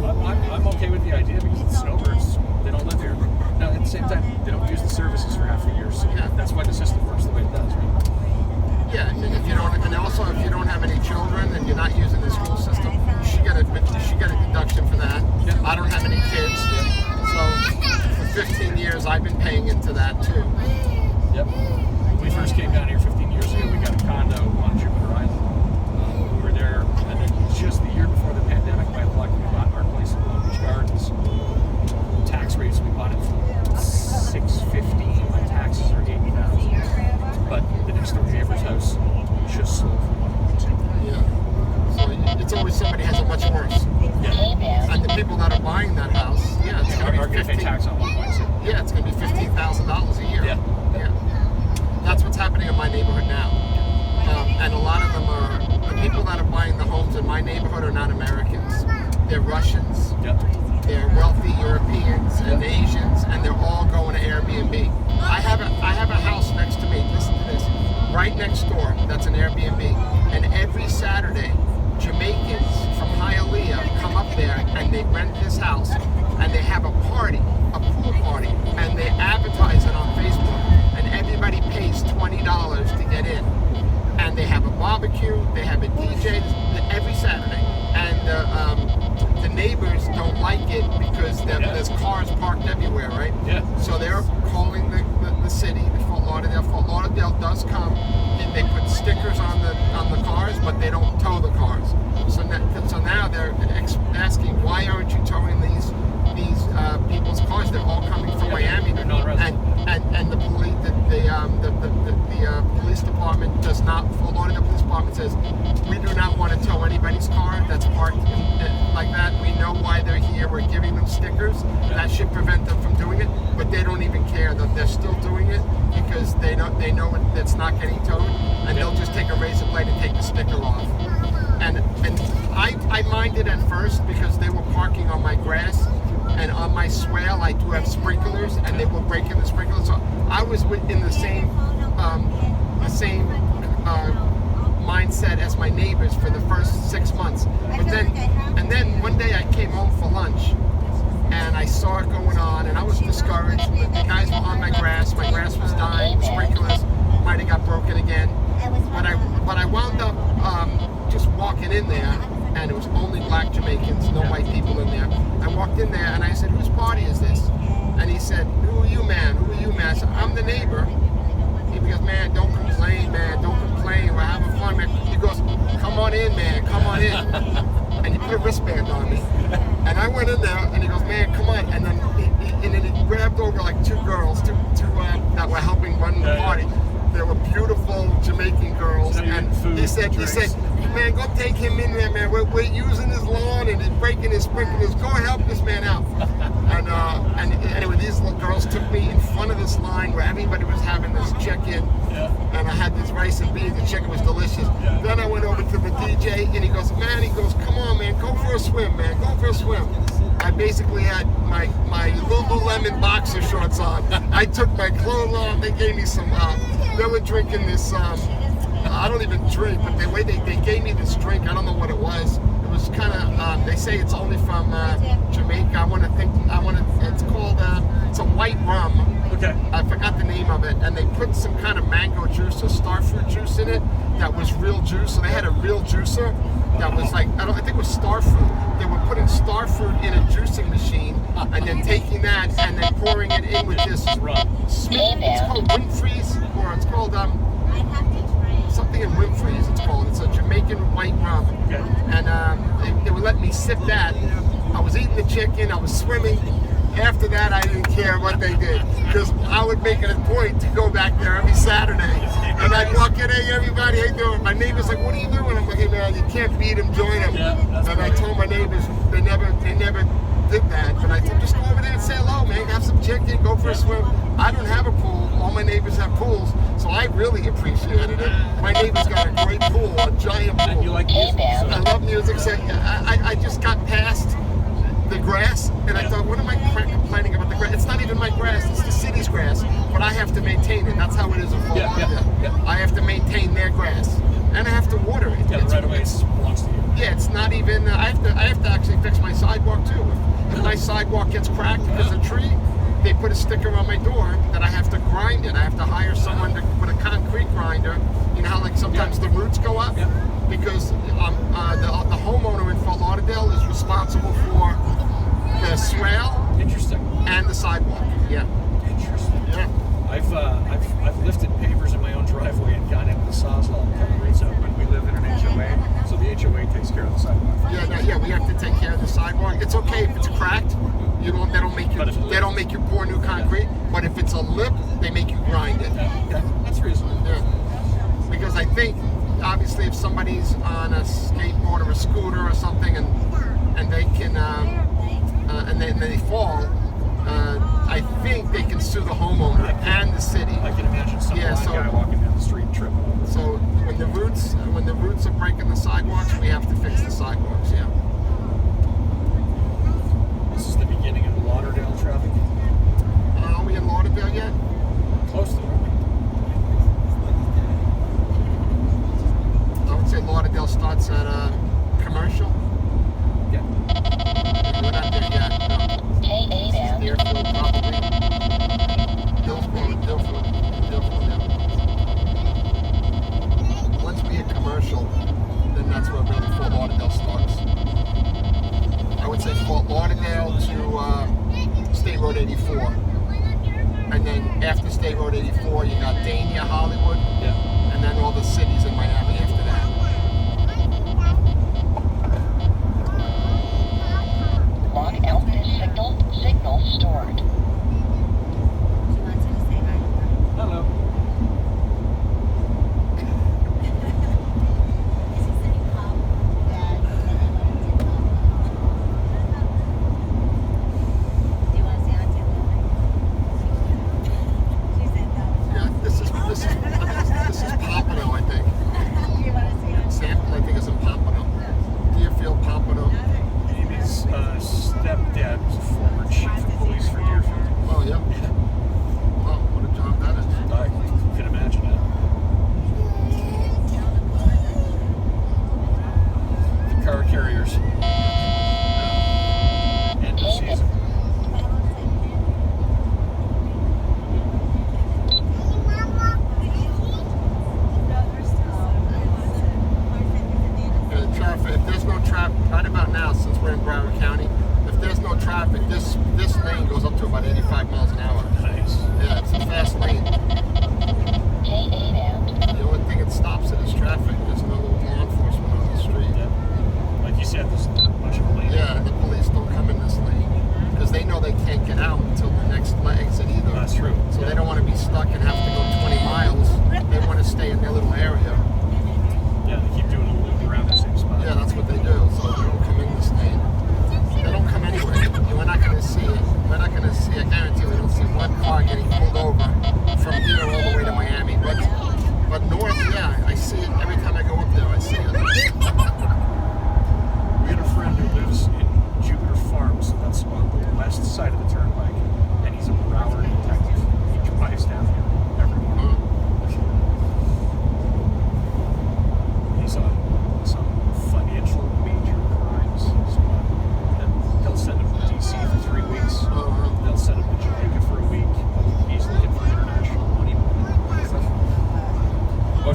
I'm okay with the idea because the snowbirds, they don't live here. Now, at the same time, they don't use the services for half the year, so Yeah. that's why the system works the way it does, right? Yeah, and if you don't, and also if you don't have any children and you're not using the school system, you should get a deduction for that. Yeah. I don't have any kids, so for 15 years I've been paying into that too. Yep. When we first came down here 15 years ago, we got a condo on Jupiter Island. We were there, and then just the year before the pandemic, by luck, we bought our place in Palm Beach Gardens. Tax rates, we bought it for $650. My taxes are $80,000. But the next door neighbor's house just sold for $1.2. Yeah. So it's always somebody has it much worse. Yeah. And the people that are buying that house, yeah, it's Are going to going be to pay 15. tax on 1.2. Yeah, it's going to be $15,000 a year. Yeah. Yeah. That's what's happening in my neighborhood now. And a lot of them are, the people that are buying the homes in my neighborhood are not Americans. They're Russians, Yep. they're wealthy Europeans and Asians, and they're all going to Airbnb. I have a house next to me, listen to this, right next door, that's an Airbnb. And every Saturday, Jamaicans from Hialeah come up there and they rent this house and they have a party, a pool party, and they advertise it on Facebook, and everybody pays $20 to get in. And they have a barbecue, they have a DJ every Saturday, and the neighbors don't like it because there's cars parked everywhere, right? Yeah. So they're calling the city, the Fort Lauderdale. Fort Lauderdale does come, and they put stickers on the cars, but they don't tow the cars. So now they're asking, why aren't you towing these people's cars? They're all coming from Miami, they're non-resident. and the police, the police department does not. Fort Lauderdale Police Department says we do not want to tow anybody's car that's parked like that. We know why they're here. We're giving them stickers. That should prevent them from doing it, but they don't even care that they're still doing it because they know it's not getting towed, and they'll just take a razor blade and take the sticker off. And I minded at first because they were parking on my grass, and on my swale I do have sprinklers, and they were breaking the sprinklers. So I was in the same mindset as my neighbors for the first 6 months. But then one day I came home for lunch, and I saw it going on, and I was discouraged. The guys were on my grass. My grass was dying. Sprinklers might have got broken again. But I wound up just walking in there, and it was only black Jamaicans, no white people in there. I walked in there, and I said, "Whose party is this?" And he said, "Who are you, man? Who are you, man?" I said, "I'm the neighbor." He goes, "Man, don't complain, man. Don't complain. We're having fun, man." He goes, "Come on in, man. Come on in." And he put a wristband on me. And I went in there, and he goes, "Man, come on." And then he grabbed over like two girls that were helping run the party. They were beautiful Jamaican girls, and he said, "Man, go take him in there, man. We're using his lawn and he's breaking his sprinklers. Go help this man out." And anyway, these little girls took me in front of this line where everybody was having this check-in, and I had this rice and beans. The chicken was delicious. Then I went over to the DJ, and he goes, "Come on, man, go for a swim, man. Go for a swim." I basically had my Lululemon boxer shorts on. I took my clothes off. They gave me some. They were drinking this. I don't even drink, but the way they gave me this drink, I don't know what it was. It was kind of. They say it's only from Jamaica. It's called. It's a white rum. Okay. I forgot the name of it, and they put some kind of mango juice or starfruit juice in it that was real juice. So they had a real juicer that was like, I think it was starfruit. They were putting starfruit in a juicing machine and then taking that and then pouring it in with this it's called Winfrey's, or it's called something in Winfrey's it's called. It's a Jamaican white rum. Okay. And they would let me sip that. I was eating the chicken, I was swimming. After that, I didn't care what they did, because I would make it a point to go back there every Saturday. And I'd walk in, "Hey, everybody, how you doing?" My neighbor's like, "What are you doing?" I'm like, "Hey, man, you can't beat them, join them." And I told my neighbors, they never did that. But I told them, just go over there and say hello, man. Have some chicken, go for a swim. I don't have a pool. All my neighbors have pools, so I really appreciated it. My neighbor's got a great pool, a giant pool. And you like music. I love music. So I just got past the grass, and I thought, what am I complaining about the grass? It's not even my grass, it's the city's grass, but I have to maintain it. That's how it is in Fort Lauderdale. I have to maintain their grass, and I have to water it. Yeah, right away it belongs to you. Yeah, it's not even, I have to actually fix my sidewalk too. If my sidewalk gets cracked because of a tree, they put a sticker on my door that I have to grind it. I have to hire someone with a concrete grinder. You know how like sometimes the roots go up? Because the homeowner in Fort Lauderdale is responsible for the swale and the sidewalk. Yeah. Interesting. Yeah. I've lifted pavers in my own driveway and gone into the Sawzall a couple weeks ago when we live in an HOA, so the HOA takes care of the sidewalk. Yeah, we have to take care of the sidewalk. It's okay if it's cracked. They don't make you pour new concrete. But if it's a lip, they make you grind it. Yeah, that's reasonable. Yeah. Because I think obviously if somebody's on a skateboard or a scooter or something and they can and they fall, I think they can sue the homeowner and the city. I can imagine some guy walking down the street and tripping over. So when the roots are breaking the sidewalks, we have to fix the sidewalks. Yeah. This is the beginning of Lauderdale traffic. Are we in Lauderdale yet? Close to it. I would say Lauderdale starts at Commercial. Yeah. We're not there yet. K8M. Deerfield, probably. Deerfield, yeah. Once we hit Commercial, then that's where really Fort Lauderdale starts.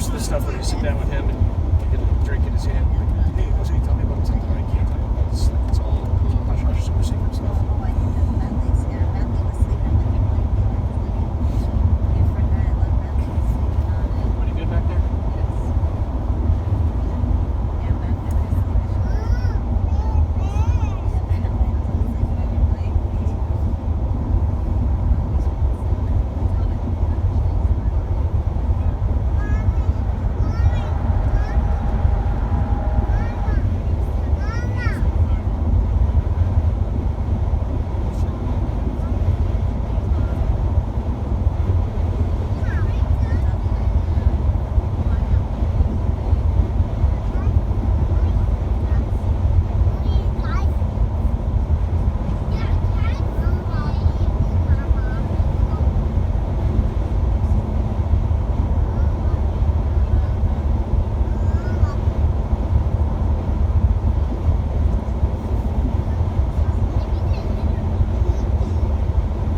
most of the stuff when you sit down with him and you get a drink in his hand, like, hey, what's he tell me about something I can't talk about? It's like it's all hush hush, super secret stuff. Oh, I think that Bentley's here. Bentley was sleeping on the blanket. Good for that. I love Bentley was sleeping on it. Pretty good back there. Yes. Yeah, Bentley was sleeping on it. Yeah, Bentley was sleeping on your blanket.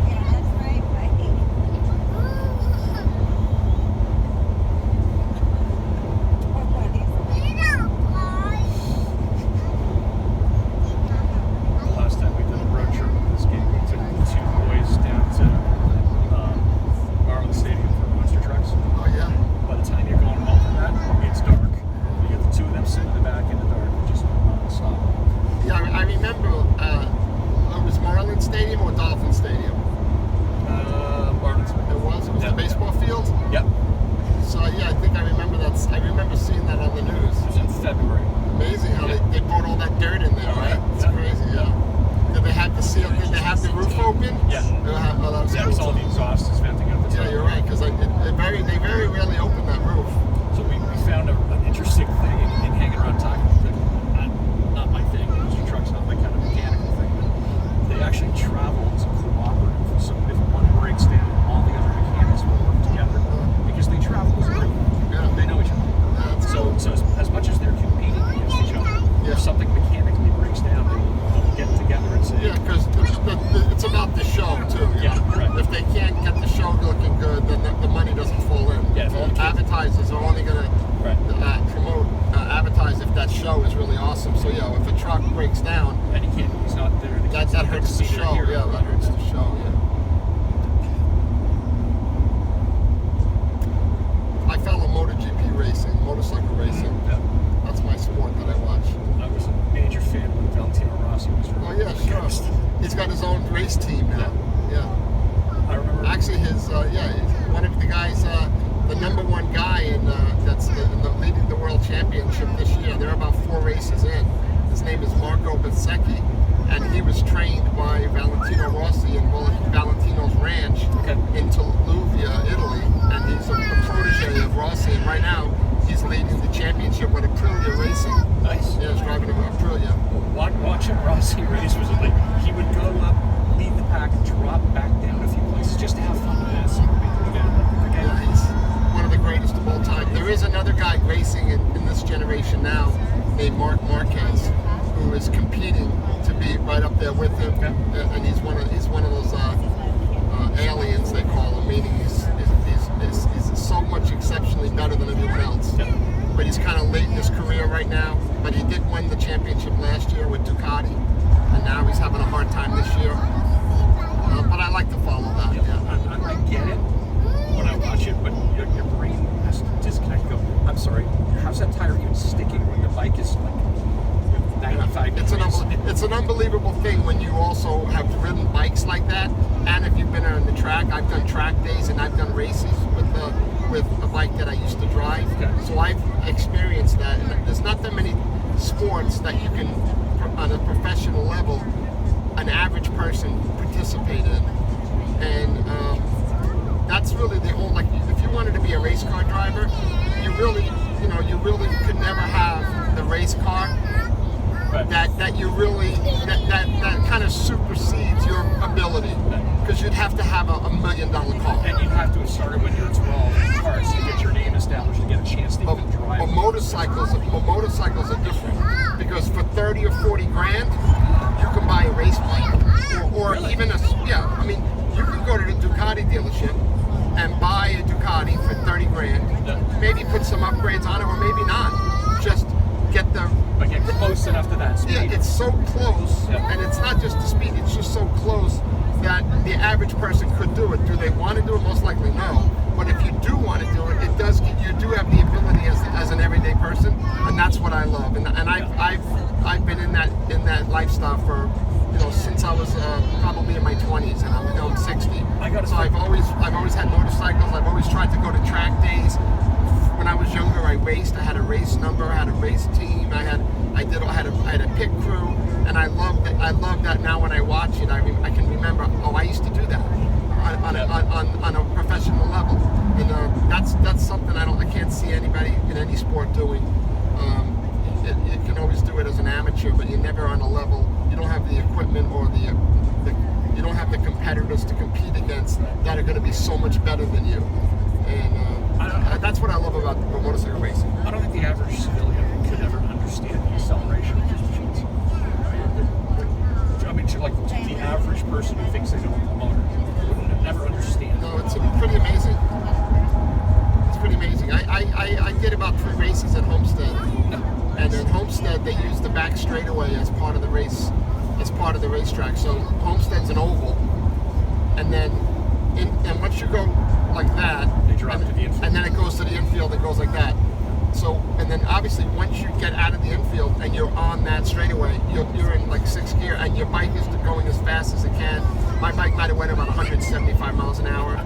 Yeah, that's right, Mike. Last time we did a road trip with this gang, we took the two boys down to Marlin Stadium for monster trucks. Oh yeah. By the time you're going home from that, it's dark. You get the two of them sitting in the back in the dark, just non-stop. Yeah, I remember. It was Marlin Stadium or Dolphin Stadium. Marlin's. It was. It was Yeah. the baseball field. Yep. So yeah, I think I remember that. I remember seeing that on the news. It was in February. Amazing how they brought all that dirt in there, right? It's Yeah. crazy. Yeah. Did they have the seal? Did they have the roof open? Yeah. Oh, that was Yeah, it was cool. all the exhaust is venting out the top. Yeah, you're right. Because they very rarely open that roof. So we found an interesting thing in hanging around talking. Not my thing. Your truck's not my kind of mechanical thing. But they actually travel as a cooperative. So if one breaks down, all the other mechanics will work together because they travel as a group. Yeah. They know each other. Yeah, it's So as much as they're competing against each other, Yeah. if something mechanically breaks down, they'll get together and say, Yeah, because it's about the show too. Yeah, right. If they can't get the show looking good, then the money doesn't fall in. Yeah, The advertisers are only going to Right. promote, advertise if that show is really awesome. So yeah, if a truck breaks down, and he's not there. The that kids don't get hurts to the see their show. hero. Yeah, that hurts the show. Yeah. I follow MotoGP racing, motorcycle racing. Yeah. That's my sport that I watch. I was a major fan when Valentino Rossi was Oh yeah, sure. He's got his own race team now. Yeah. I remember. Actually, he's one of the guys, the number one guy that's leading the world championship this year. They're about 4 races in. His name is Marco Bezzecchi, and he was trained by Valentino Rossi in Valentino's ranch in Toluvia, Italy, and he's a protege of Rossi. And right now, he's leading the championship with Aprilia Racing. Nice. Yeah, he's driving an Aprilia. Watching Rossi race was like he would go up, lead the pack, drop back down a few places just to have fun with it. See people again. Yeah, he's one of the greatest of all time. There is another guy racing in this generation now named Mark Marquez, who is competing to be right up there with him, and he's one of those aliens they call him, meaning he's so much exceptionally better than everyone else. But he's kind of late in his career right now. But he did win the championship last year with Ducati, and now he's having a hard time this year. But I like to follow that. Yeah. I get it when I watch it, but your brain has to disconnect. And go, I'm sorry, how's that tire even sticking when the bike is like 95 degrees? It's an unbelievable thing when you also have ridden bikes like that, and if you've been on the track. I've done track days and I've done races with a bike that I used to drive. Okay. So I've experienced that, and there's not that many sports that you can, on a professional level, an average person participate in, and that's really the whole. Like, if you wanted to be a race car driver, you really could never have the race car that you really that kind of supersedes your ability, because you'd have to have a $1 million car. And you'd have to have started when you were 12 in cars to get your name established to get a chance to even drive. But motorcycles are different, because for 30 or 40 grand, you can buy a race bike, or even you can go to the Ducati dealership and buy a Ducati for 30 grand. Maybe put some upgrades on it, or maybe not. Just get the. But get close enough to that speed. Yeah, it's so close, Yeah. and it's not just the speed. It's just so close that the average person could do it. Do they want to do it? Most likely no. But if you do want to do it, it does. You do have the ability as an everyday person, and that's what I love. And I've been in that lifestyle for since I was probably in my 20s, and I'm 60. So I've always had motorcycles. I've always tried to go to track days. When I was younger, I raced. I had a race number. I had a race team. I had a pit crew, and I love that. Now when I watch it, I can remember. Oh, I used to do that on a professional level, and that's something I can't see anybody in any sport doing. You can always do it as an amateur, but you're never on a level. You don't have the equipment or you don't have the competitors to compete against that are going to be so much better than you. And that's what I love about motorcycle racing. I don't think the average civilian could ever understand the acceleration of these machines. I mean, like the average person who thinks they know a motor would never understand. No, it's pretty amazing. It's pretty amazing. I did about 3 races at Homestead, and in Homestead they use the back straightaway as part of the race, as part of the racetrack. So Homestead's an oval, and then and once you go like that, They drop to the infield. and then it goes to the infield. It goes like that. So, and then obviously once you get out of the infield and you're on that straightaway, you're in like 6th gear, and your bike is going as fast as it can. My bike might have went about 175 miles an hour.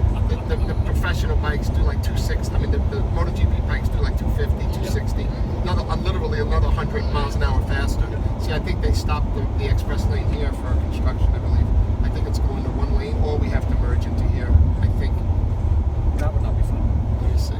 The professional bikes do like 260. I mean, the MotoGP bikes do like 250, 260. Literally another 100 miles an hour faster. See, I think they stopped the express lane here for construction, I believe. I think it's going to 1 lane, or we have to merge into here, I think. That would not be fun. Let me see.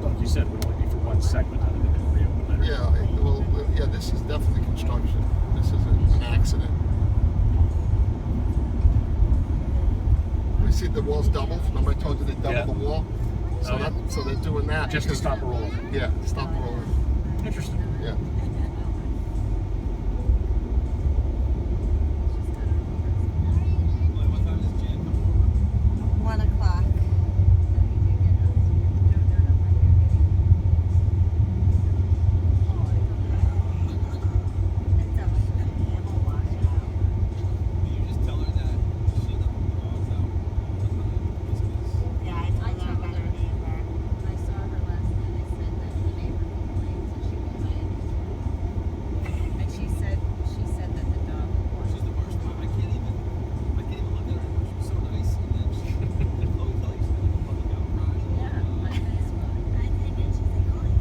Like you said, it would only be for one segment. I don't think it would reopen later. Yeah, this is definitely construction. This isn't an accident. You see the wall's doubled. Remember I told you they doubled the wall? So Oh, yeah. so they're doing that. Just to stop a roll. Yeah, stop rolling. Interesting. Yeah. What time is Jan coming? 1 o'clock. You just tell her that she let the dogs out all the time. Yeah, I told her about her neighbor. I saw her last night. I said that the neighbor complains, and she goes, I understand. And she said that the dog. She's the worst. I can't even look at her anymore. She's so nice. And then Chloe tells you she's like a public outcry. Yeah, on Facebook. I think she's like,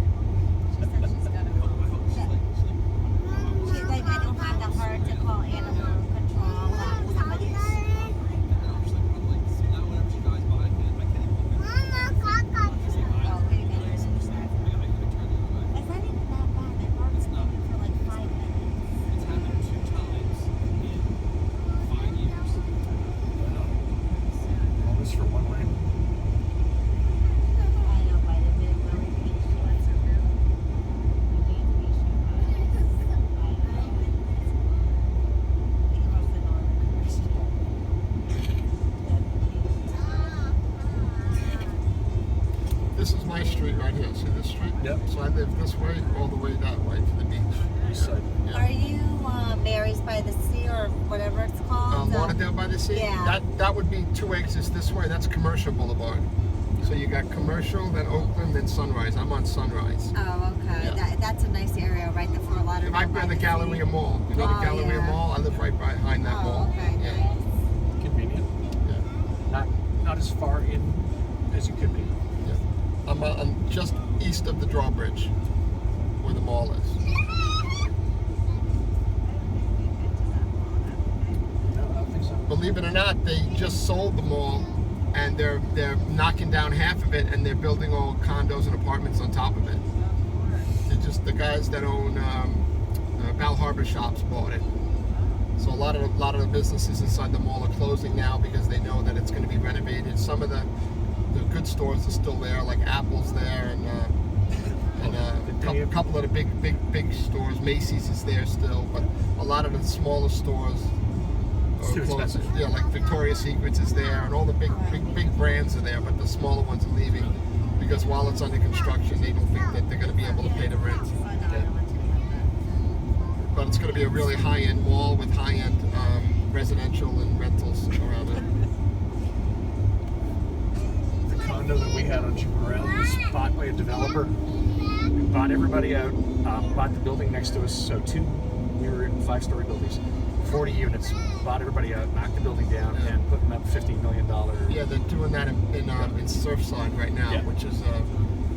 She said she's got a I phone. hope she's like, she's like, I don't have the heart to call animal control. Somebody's. I'm like, so now whenever she drives by, I can't even look at her. She's like, Oh, wait a minute. There's some stuff. I turn the other way. It's not even that bad. They've already been for like 5 minutes. It's happened 2 times in 5 years. All this for one lane. I know, by the big really patient. What's her bill? We need to be sure about it. He must have known the Christian. This is my street right here. See this street? Yep. So I live this way all the way that way to the beach. East side. Are you Mary's by the Sea or whatever it's called? Lauderdale by the Sea? Yeah. That would be 2 exits this way. That's Commercial Boulevard. So you got Commercial, then Oakland, then Sunrise. I'm on Sunrise. Oh, okay. Yeah. That's a nice area, right? The Fort Lauderdale. Right by the Galleria Mall. You know the Oh, Galleria yeah. Mall? I live right behind that mall. Oh, okay, Yeah. nice. Convenient. Yeah. Not as far in as you could be. Yeah. I'm just east of the drawbridge, where the mall is. No, I don't think so. Believe it or not, they just sold the mall, and they're knocking down half of it, and they're building all condos and apartments on top of it. They're just the guys that own Bal Harbor Shops bought it. So a lot of the businesses inside the mall are closing now because they know that it's going to be renovated. Some of the good stores are still there, like Apple's there, and and a couple of the big stores. Macy's is there still, but a lot of the smaller stores It's too expensive. Yeah, like Victoria's Secrets is there, and all the big brands are there, but the smaller ones are leaving because while it's under construction, they don't think that they're going to be able to pay the rent. But it's going to be a really high-end mall with high-end residential and rentals around it. The condo that we had on Chaparral was bought by a developer. We bought everybody out, bought the building next to us, so we were in 5-story buildings, 40 units, bought everybody out, knocked the building down, and put them up $15 million. Yeah, they're doing that in Surfside right now, which is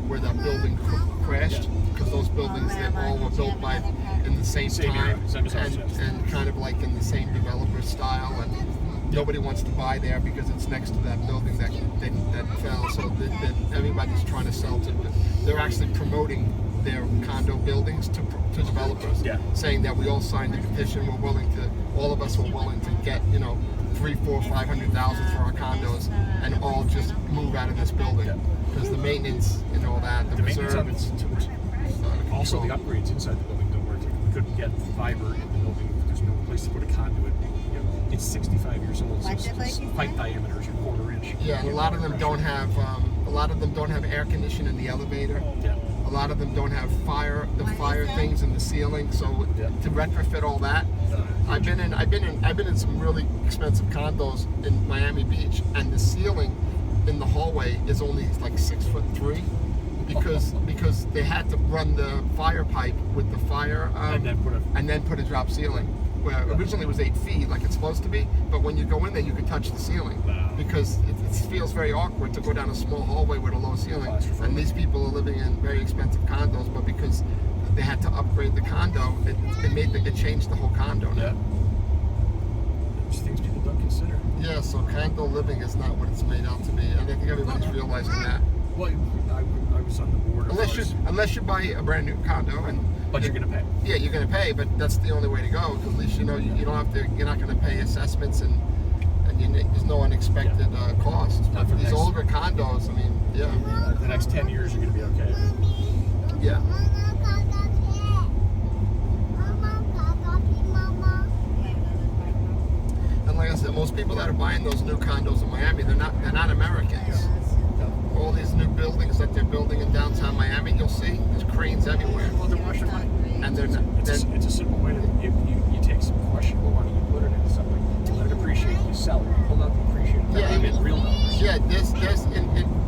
where that building crashed, because those buildings, they all were built in the same time, and kind of like in the same developer style, and nobody wants to buy there because it's next to that building that fell, so everybody's trying to sell to it. They're actually promoting their condo buildings to developers, saying that we all signed a petition, all of us were willing to get, $300,000, $400,000, $500,000 for our condos, and all just move out of this building, because the maintenance and all that, the maintenance reserve, of it's too much. Also, the upgrades inside the building don't work. We couldn't get fiber in the building. There's no place to put a conduit. It's 65 years old, so its pipe diameter is a quarter-inch. Yeah, and a lot of them don't have air conditioning in the elevator. Yeah. A lot of them don't have fire things in the ceiling. So to retrofit all that, I've been in some really expensive condos in Miami Beach, and the ceiling in the hallway is only like 6'3", because they had to run the fire pipe with the fire and then put a drop ceiling. Where originally it was 8 feet, like it's supposed to be, but when you go in there, you can touch the ceiling, because it feels very awkward to go down a small hallway with a low ceiling. And these people are living in very expensive condos, but because they had to upgrade the condo, it changed the whole condo now. Yeah. There's things people don't consider. Yeah, so condo living is not what it's made out to be, and I think everybody's realizing that. Well, I was on the board. Unless you buy a brand new condo, but you're going to pay. Yeah, you're going to pay, but that's the only way to go. Because at least you don't have to. You're not going to pay assessments, and there's no unexpected costs. But for these older condos, I mean, the next 10 years you're going to be okay. Yeah. And like I said, most people that are buying those new condos in Miami, they're not Americans. All these new buildings that they're building in downtown Miami, you'll see there's cranes everywhere. Well, they're Russian money. And they're not. It's a simple way to you take some questionable money, you put it into something, you let it appreciate, you sell it, you pull out the appreciated value in real numbers. Yeah, there's in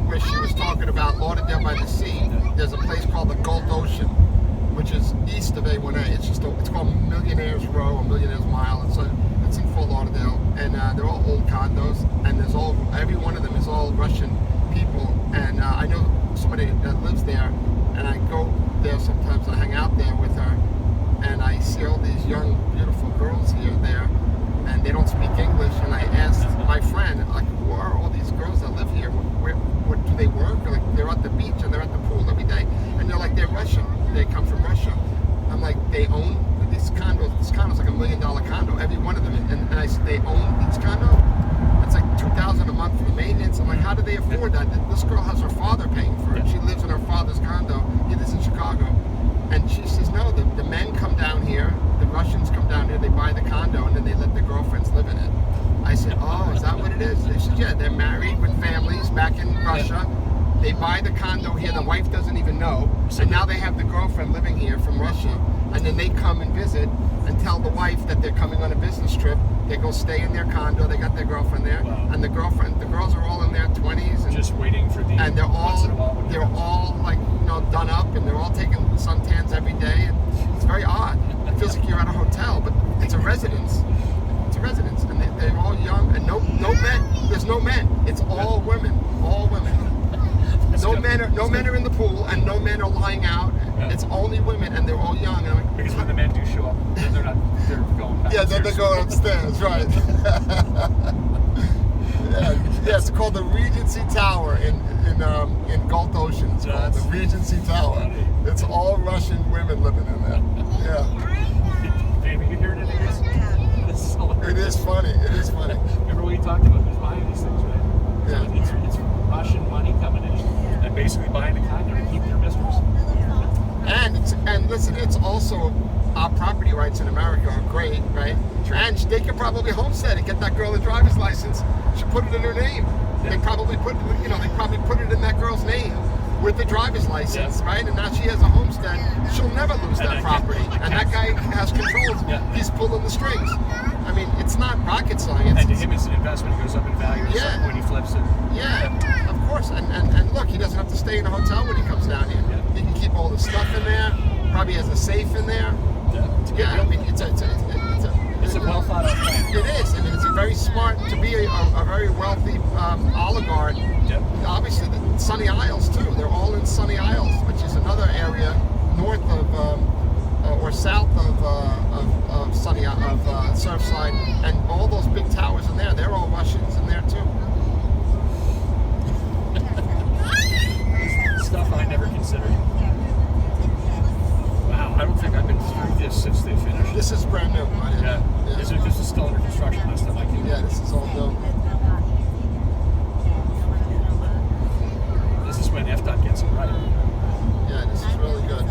where she was talking about Lauderdale by the Sea. There's a place called the Gulf Ocean, which is east of A1A. It's called Millionaires Row or Millionaires Mile. It's in Fort Lauderdale, and they're all old condos, and every one of them is all Russian people. And I know somebody that lives there, and I go there sometimes. I hang out there with her, and I see all these young, beautiful girls there, and they don't speak English. And I asked my friend, like, who are all these girls that live here? What do they work? Or like, they're at the beach and they're at the pool every day, and they're like, they're Russian. They come from Russia. I'm like, they own these condos. This condo's like $1 million condo, every one of them, and I said, they own these condos. It's like $2,000 a month for the maintenance. I'm like, how do they afford that? This girl has her father paying for it. She lives in her father's condo. He lives in Chicago. And she says, no, the men come down here, the Russians come down here, they buy the condo, and then they let their girlfriends live in it. I said, oh, is that what it is? They said, yeah, they're married with families back in Russia. They buy the condo here, the wife doesn't even know, and now they have the girlfriend living here from Russia, and then they come and visit and tell the wife that they're coming on a business trip. They go stay in their condo, they got their girlfriend there, and the girls are all in their 20s. And just waiting for the... And they're all like, done up, and they're all taking suntans every day, and it's very odd. It feels like you're at a hotel, but it's a residence. It's a residence, and they're all young, and no men. There's no men. It's all women. All women. No men are in the pool, and no men are lying out. Yeah. It's only women, and they're all young. And like, because when the men do show up, then they're going back. Yeah, then they're going upstairs, right? yeah, it's called the Regency Tower in Gulf Ocean. It's called the Regency Tower. Funny. It's all Russian women living in there. Yeah. Baby, you heard it? It is funny. It is funny. Remember we talked about who's buying these things, right? Yeah. So it's Russian money coming in and basically buying a condo to keep their mistress. listen, it's also our property rights in America are great, right? And they could probably homestead it, get that girl a driver's license. She put it in her name. They probably put it in that girl's name with the driver's license, right? And now she has a homestead. She'll never lose that property. And that guy has control. He's pulling the strings. I mean, it's not rocket science. And to him, it's an investment. It goes up in value when he flips it. Yeah, of course. And look, he doesn't have to stay in a hotel when he comes down here. He can keep all the stuff in there. Probably has a safe in there. I mean, it's a well thought out plan. It is, and it's very smart to be a very wealthy oligarch. Obviously, the Sunny Isles too. They're all in Sunny Isles, which is another area north of or south of Surfside, and all those big towers in there. They're all Russians in there too. Stuff I never considered. Wow, I don't think I've been through this since they finished. This is brand new, right? Yeah. This is still under construction. Last time I came. Yeah, this is all new. This is when FDOT gets it right. Yeah, this is really good.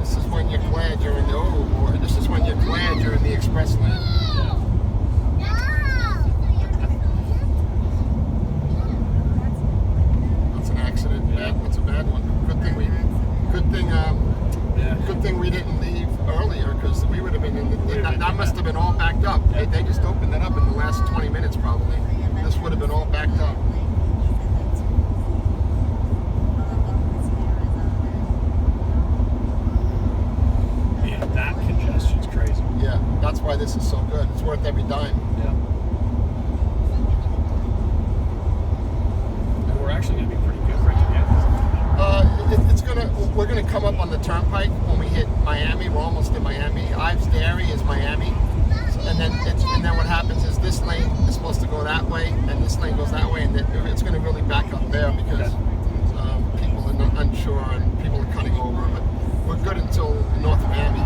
This is when you're glad you're in the this is when you're glad you're in the express lane. That's an accident. That's a bad one. Good thing we didn't leave earlier, because we would have been in that must have been all backed up. They just opened it up in the last 20 minutes probably. This would have been all backed up. Yeah, that congestion's crazy. Yeah, that's why this is so good. It's worth every dime. Yeah. And we're actually going to be pretty good right together. We're gonna come up on the turnpike when we hit Miami. We're almost in Miami. Ives Dairy is Miami, and then what happens is this lane is supposed to go that way, and this lane goes that way, and it's gonna really back up there because people are unsure and people are cutting over. But we're good until North Miami.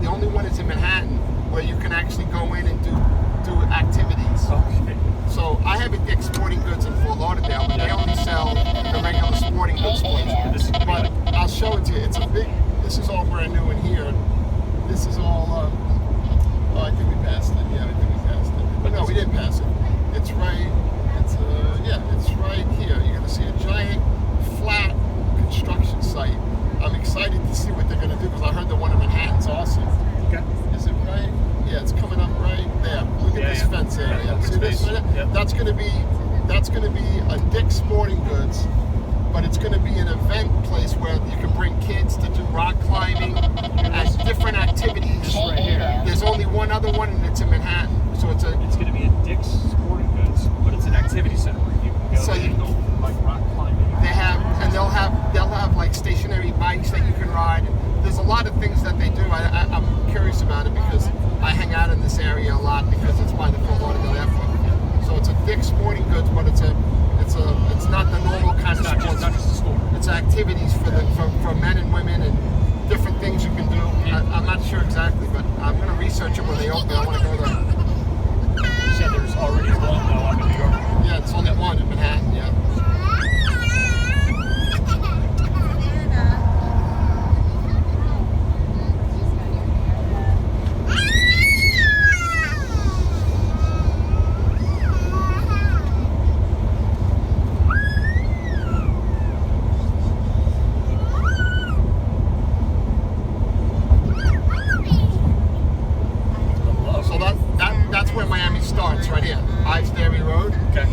The only one is in Manhattan, where you can actually go in and do activities. Okay. So I have a Dick's Sporting Goods in Fort Lauderdale, but they only sell the regular sporting goods place. But I'll show it to you. It's a big. This is all brand new in here. This is all. Oh, I think we passed it. Yeah, I think we passed it. But no, we didn't pass it. It's right. It's right here. You're gonna see a giant flat construction site. I'm excited to see what they're going to do because I heard the one in Manhattan's awesome. Okay. Is it right? Yeah, it's coming up right there. Look at this fence area. See this? Yep. That's going to be a Dick's Sporting Goods, but it's going to be an event place where you can bring kids to do rock climbing and different activities. Right here. There's only one other one, and it's in Manhattan. So it's going to be a Dick's Sporting Goods, but it's an activity center where you can go. So you go like rock climbing. They'll have like stationary bikes that you can ride. There's a lot of things that they do. I'm curious about it because I hang out in this area a lot because it's by the Fort Lauderdale Airport. So it's a Dick's Sporting Goods, but it's not the normal kind of sports. It's not just a store. It's activities for men and women and different things you can do. I'm not sure exactly, but I'm going to research it when they open. I want to go there. You said there's already one though up in New York. Yeah, it's only one in Manhattan. Yeah. That's where Miami starts, right here. Ives Dairy Road. Okay.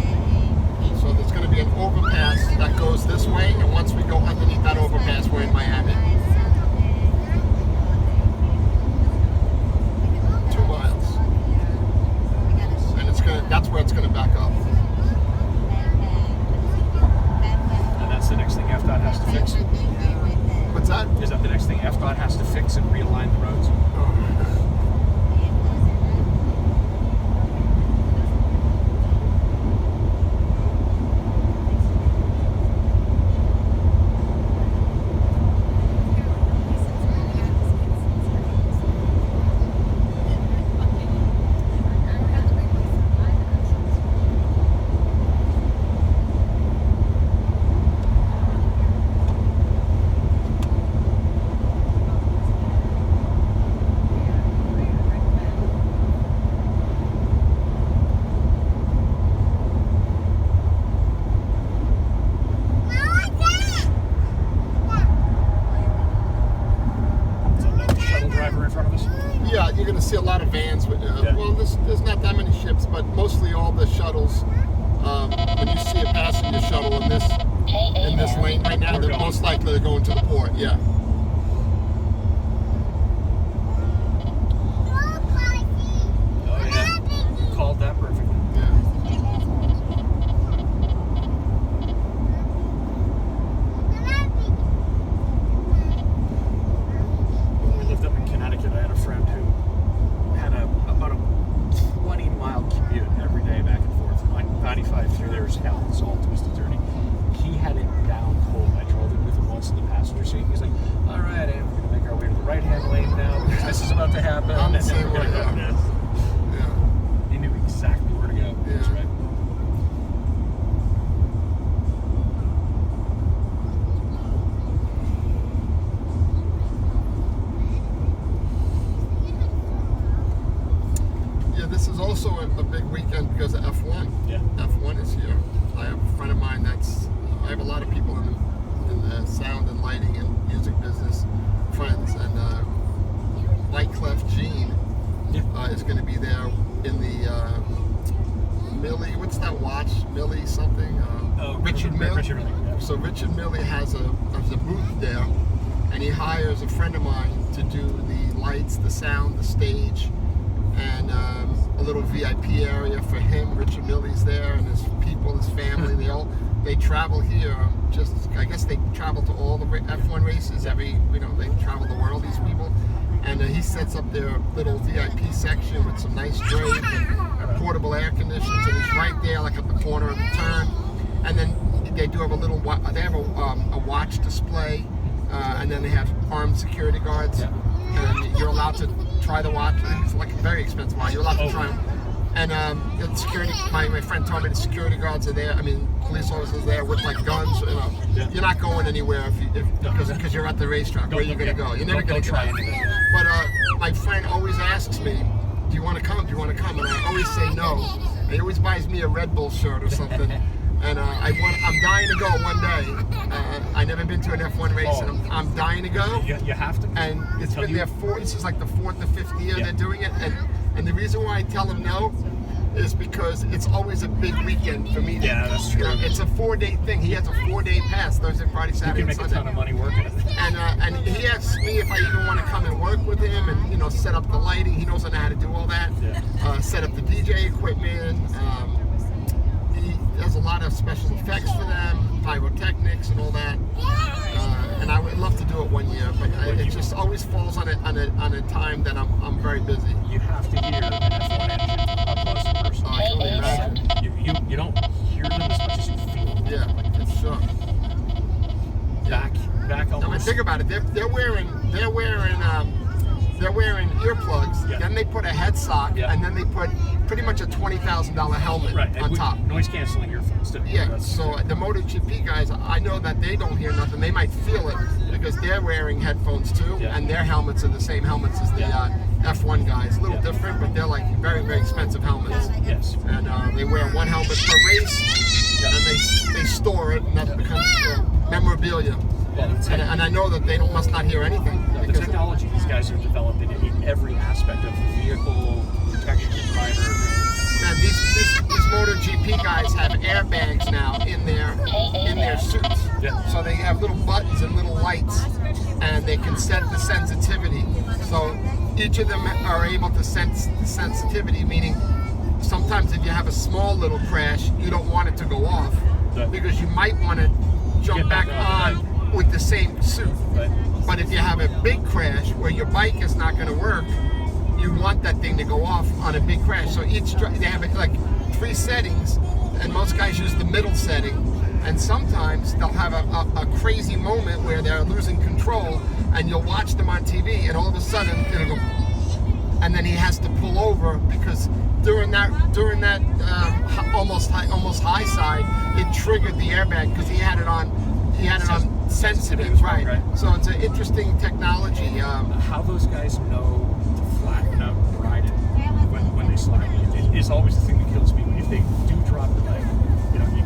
So there's going to be an overpass that goes this way, and once we go underneath that overpass, we're in Miami. 2 miles. And that's where it's gonna back up. And that's the next thing FDOT has to fix. What's that? Is that the next thing FDOT has to fix and realign the roads? Yeah, you're going to see a lot of vans. Well, there's not that many ships, but mostly all the shuttles. When you see a passenger shuttle in this lane right now, they're most likely to go into the port. Yeah. Oh yeah, you called that perfectly. When we lived up in Connecticut, I had a friend who had about a 20-mile commute every day back and forth. 95 through there is hell. It's all twisted, turny. He had it down cold. I drove it with him once in the passenger seat. He's like, "All right, we're going to make our way to the right-hand lane now because this is about to happen." I'm the And then same we're going to way, go. yeah. Yeah. He knew exactly where to go. Yeah. That's right. Yeah, this is also a big weekend because of F1. Yeah. F1 is here. I have a friend of mine I have a lot of people in the sound and lighting and music business, friends, and Wyclef Jean is going to be there in the Millie, what's that watch? Millie something? Richard Mille. Richard Mille, yeah. So Richard Mille has a booth there, and he hires a friend of mine to do the lights, the sound, the stage, and a little VIP area for him. Richard Mille's there, and his people, his family, they travel here. I guess they travel to all the F1 races. They travel the world, these people. And he sets up their little VIP section with some nice drapes and portable air conditioners, and he's right there, like at the corner of the turn. And then they do have a watch display, and then they have armed security guards, and you're allowed to try the watch. It's like a very expensive watch. You're allowed to try them. And the security, my friend told me the security guards are there. I mean, police officers there with like guns. You're not going anywhere because you're at the racetrack. Where are you going to go? You're never going to try anything. But my friend always asks me, "Do you want to come? Do you want to come?" And I always say no. He always buys me a Red Bull shirt or something. And I'm dying to go one day. I've never been to an F1 race, and I'm dying to go. You have to. And it's been there this is like the 4th or 5th year they're doing it. And the reason why I tell them no is because it's always a big weekend for me. Yeah, that's true. It's a 4-day thing. He has a 4-day pass, Thursday, Friday, Saturday, you can make and Sunday. a ton of money working it. And he asks me if I even want to come and work with him and set up the lighting. He knows how to do all that. Yeah. Set up the DJ equipment. He does a lot of special effects for them, pyrotechnics and all that. And I would love to do it one year, but it just always falls on a time that I'm very busy. You have to hear an F1 engine up close and personal. I can only imagine. You don't hear them as much as you feel them. Yeah, it's sure. Back I mean, almost. think about it. They're wearing earplugs. Yeah. Then they put a head sock, Yeah. and then they put pretty much a $20,000 helmet on top. Noise canceling earphones too. Yeah. So the MotoGP guys, I know that they don't hear nothing. They might feel it because they're wearing headphones too, Yeah. and their helmets are the same helmets as the F1 guys. A little different, but they're like very, very expensive helmets. Yes. And they wear one helmet per race, and then they store it, and that becomes memorabilia. Well, And I know that they must not hear anything. the because technology these guys have developed in every aspect of the vehicle, protection, driver. man, these MotoGP guys have airbags now in their So they have little buttons and little lights, and they can set the sensitivity. So each of them are able to sense the sensitivity, meaning sometimes if you have a small little crash, you don't want it to go off because you might want to jump back on with the same suit. But if you have a big crash where your bike is not going to work, you want that thing to go off on a big crash. So they have like 3 settings, and most guys use the middle setting. And sometimes they'll have a crazy moment where they're losing control, and you'll watch them on TV, and all of a sudden it'll go, and then he has to pull over because during that almost high side, it triggered the airbag because he had it on sensitive, right? So it's an interesting technology. How those guys know to flatten out and ride it when they slide is always the thing that kills me. If they do drop the bike,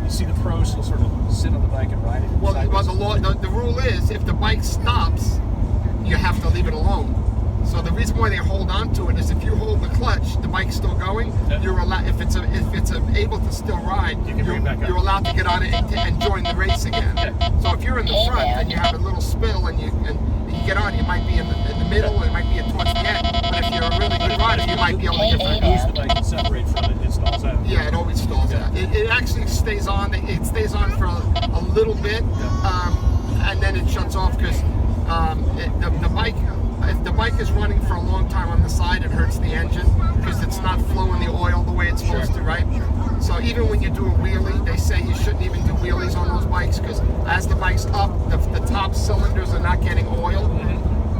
you see the pros will sort of sit on the bike and ride it. Well, the rule is if the bike stops, you have to leave it alone. So the reason why they hold on to it is if you hold the clutch, the bike's still going. You're allowed, if it's able to still ride, you're allowed to get on it and join the race again. So if you're in the front and you have a little spill and you get on, you might be in the middle, or it might be towards the end. But if you're a really good rider, you might be able to get back on. Use the bike and separate from it. It stalls out. Yeah, it always stalls out. It actually stays on. It stays on for a little bit, and then it shuts off because the bike. If the bike is running for a long time on the side, it hurts the engine because it's not flowing the oil the way it's supposed to, right? So even when you do a wheelie, they say you shouldn't even do wheelies on those bikes because as the bike's up, the top cylinders are not getting oil.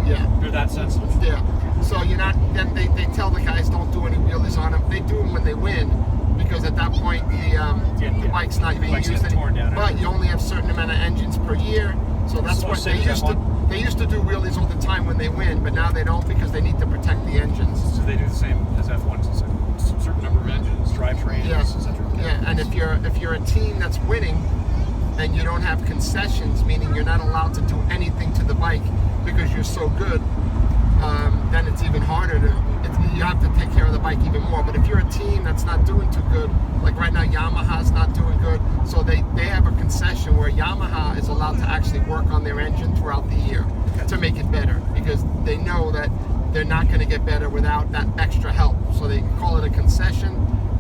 Yeah. They're that sensitive. Yeah. So you're not. Then they tell the guys don't do any wheelies on them. They do them when they win because at that point the bike's not being used anymore. But you only have a certain amount of engines per year. So that's what they used to. They used to do wheelies all the time when they win, but now they don't because they need to protect the engines. So they do the same as F1s. It's a certain number of engines, drivetrains, etc. Yeah, and if you're a team that's winning and you don't have concessions, meaning you're not allowed to do anything to the bike because you're so good, then it's even harder you have to take care of the bike even more. But if you're a team that's not doing too good, like right now Yamaha's not doing good, so they have a concession where Yamaha is allowed to actually work on their engine throughout the year to make it better because they know that they're not going to get better without that extra help. So they call it a concession,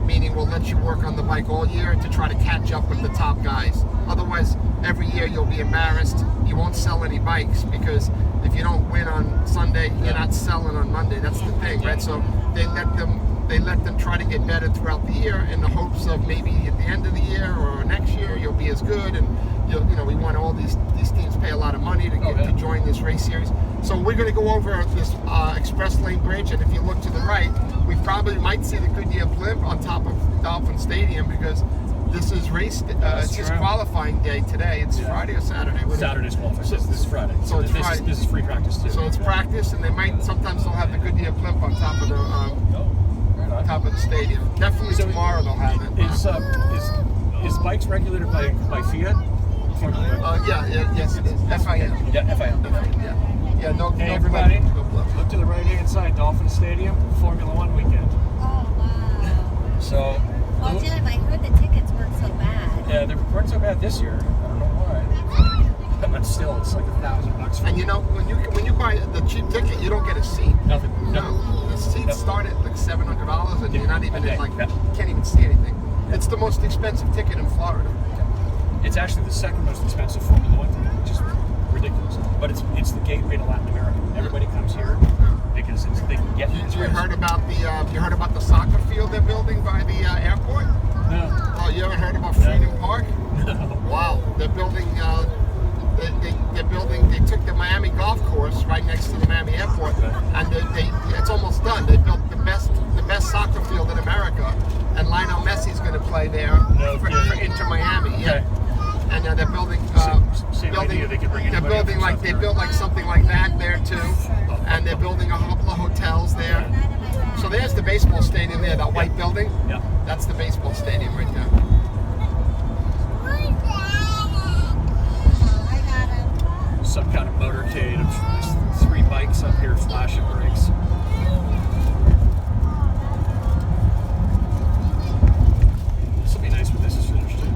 meaning we'll let you work on the bike all year to try to catch up with the top guys. Otherwise, every year you'll be embarrassed. You won't sell any bikes because if you don't win on Sunday, you're not selling on Monday. That's the thing, right? So they let them try to get better throughout the year in the hopes of maybe at the end of the year or next year you'll be as good. And we want all these teams pay a lot of money to join this race series. So we're going to go over this express lane bridge, and if you look to the right, we probably might see the Goodyear blimp on top of Dolphin Stadium because this is it's just qualifying day today. It's Friday or Saturday? Saturday's qualifying. This is Friday. So it's Friday. This is free practice too. So it's practice, and sometimes they'll have the Goodyear blimp on top of the stadium. Definitely tomorrow they'll have it. Is bikes regulated by Fiat? Yes it is. FIM. Yeah, FIM. Yeah, no. Hey no everybody, blip. look to the right hand side. Dolphin Stadium, Formula One weekend. Oh, wow. So. Well, Jim, I heard the tickets weren't so bad. Yeah, they weren't so bad this year. I don't know why. But still, it's like $1,000 for. And when you buy the cheap ticket, you don't get a seat. Nothing. No. The seats start at like $700, and you're not even can't even see anything. It's the most expensive ticket in Florida. It's actually the second most expensive Formula One ticket, which is ridiculous. But it's the gateway to Latin America. Everybody comes here because they can get. You heard about the soccer field they're building by the airport? No. Oh, you haven't heard about Freedom Park? No. Wow, they're building. They took the Miami golf course right next to the Miami airport, and it's almost done. They built the best soccer field in America, and Lionel Messi's going to play there for Inter Miami. Yeah. And they're building. They built like something like that there too, and they're building a couple of hotels there. So there's the baseball stadium there, that white building. Yeah. That's the baseball stadium right there. Some kind of motorcade of 3 bikes up here flashing brakes. This will be nice when this is finished too.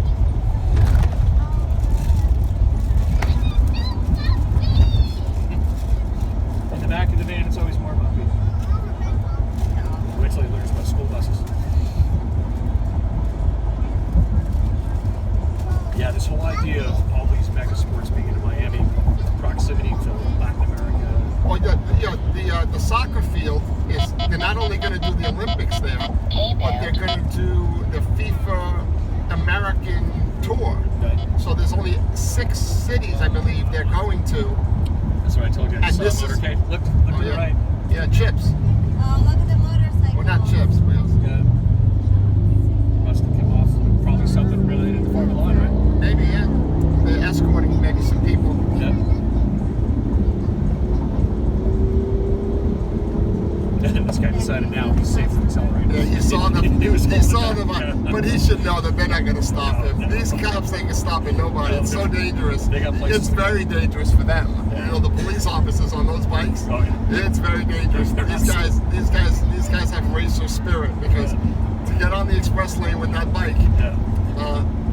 saw them. He was He saw them, holding them. but he should know that they're not going to stop him. These cops ain't stopping nobody. It's so dangerous. They got places It's to go. very dangerous for them. You know, the police officers on those bikes. Oh, yeah. It's very dangerous. These guys have racer spirit because to get on the express lane with that bike,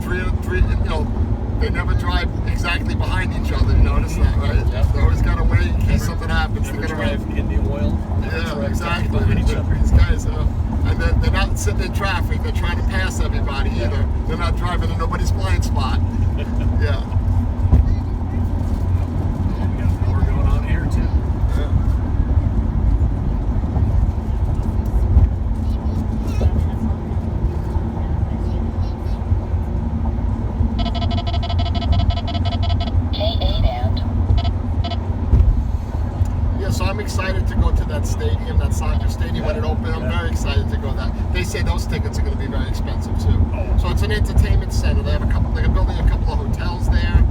three, you know, they never drive exactly behind each other. You notice that, right? Yep. They always got to wait in case something happens. Never They're gonna drive in the oil. Yeah, exactly. Behind each other. These guys, and they're not sitting in traffic. They're trying to pass everybody either. They're not driving in nobody's blind spot. Yeah. We got more going on here too. Yeah, so I'm excited to go to that stadium, that soccer stadium when it opens. I'm very excited to go there. They say those tickets are going to be very expensive too. So it's an entertainment center. They're building a couple of hotels there.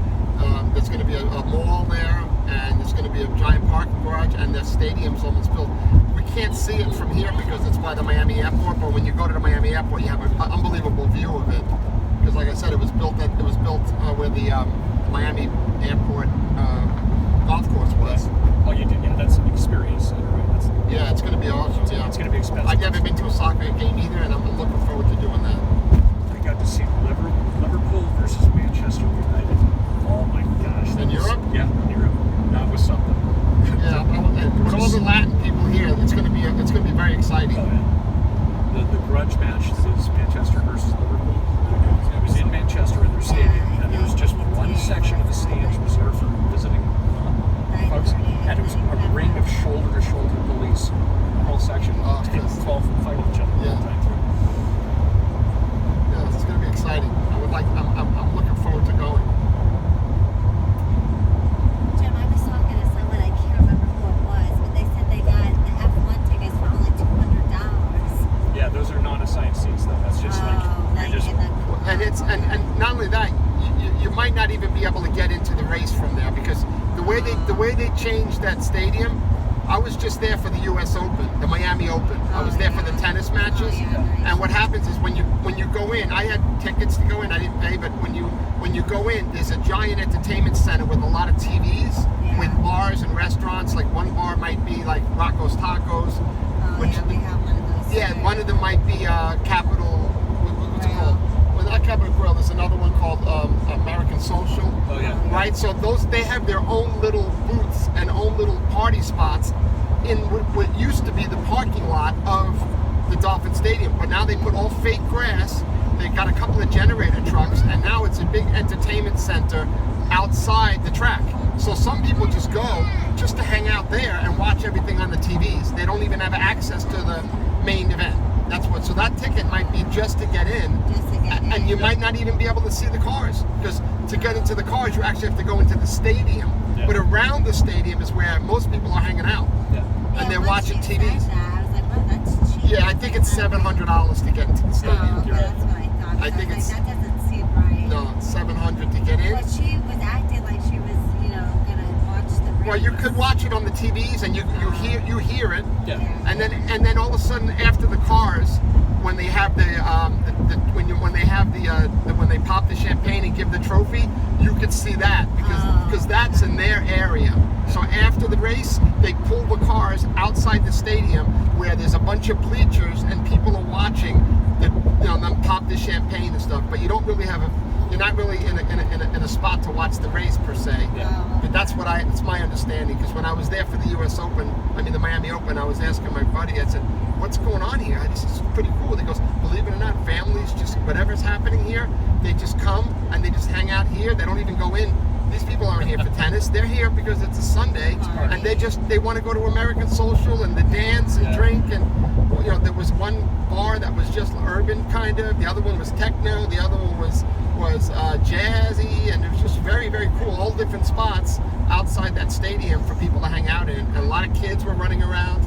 There's going to be a mall there, and there's going to be a giant parking garage, and their stadium's almost built. We can't see it from here because it's by the Miami airport, but when you go to the Miami airport, you have an unbelievable view of it. Because like I said, it was built where the Miami airport golf course was. Oh, you did? Yeah, that's an experience center, right? That's, Yeah, it's going to be awesome. Yeah. It's going to be expensive. I've never been to a soccer game either, and I'm looking forward to doing that. I got to see Liverpool versus Manchester United. Oh my gosh! In Europe? Yeah, in Europe. That was something. Yeah, and with all the Latin people here, it's going to be very exciting. Oh, yeah. The grudge match is Manchester versus Liverpool. It was in Manchester in their stadium, and there was just one section of the stadium reserved for visiting folks, and it was a ring of shoulder-to-shoulder police. The whole section. Oh, People fall from fighting each other the whole time through. Yeah, it's going to be exciting. I'm looking forward to going. Jim, I was talking to someone, I can't remember who it was, but they said they got the F1 tickets for only $200. Yeah, those are non-assigned seats, though. That's just like you're just. And not only that, you might not even be able to get into the race from there because the way they changed that stadium. I was just there for the U.S. Open, the Miami Open. I was there for the tennis matches, and what happens is when you go in, I had tickets to go in, I didn't pay, but when you go in, there's a giant entertainment center with a lot of TVs, with bars and restaurants. Like one bar might be like Rocco's Tacos, We have one of those. yeah, one of them might be Capital. What's it called? Well, not Capital Grill. There's another one called American Social. Oh yeah. Right, so they have their own little booths and own little party spots in what used to be the parking lot of the Dolphin Stadium, but now they put all fake grass. They got a couple of generator trucks, and now it's a big entertainment center outside the track. So some people just go just to hang out there and watch everything on the TVs. They don't even have access to the main event. That's what. So that ticket might be just to get in, and you might not even be able to see the cars because to get into the cars, you actually have to go into the stadium. Yeah. But around the stadium is where most people are hanging out, and they're watching TVs. I was like, wow, that's cheap. Yeah, I think it's $700 to get into the stadium. Oh, okay, that's what I thought. I think it's- that doesn't seem right. No, it's $700 to get in. But she was acting like she was, gonna watch the race. Well, you could watch it on the TVs, and you hear it. Yeah. And then all of a sudden, after the cars, when they have when they pop the champagne and give the trophy, you could see that because that's in their area. So after the race, they pull the cars outside the stadium where there's a bunch of bleachers and people are watching them pop the champagne and stuff. But you don't really you're not really in a spot to watch the race per se. Yeah. But that's my understanding. Because when I was there for the U.S. Open, the Miami Open, I was asking my buddy. I said, "What's going on here? This is pretty cool." He goes, "Believe it or not, families just whatever's happening here, they just come and they just hang out here. They don't even go in. These people aren't here for tennis. They're here because it's a Sunday, and they want to go to American Social and the dance and drink and." There was one bar that was just urban kind of. The other one was techno. The other one was jazzy, and it was just very, very cool. All different spots outside that stadium for people to hang out in. And a lot of kids were running around,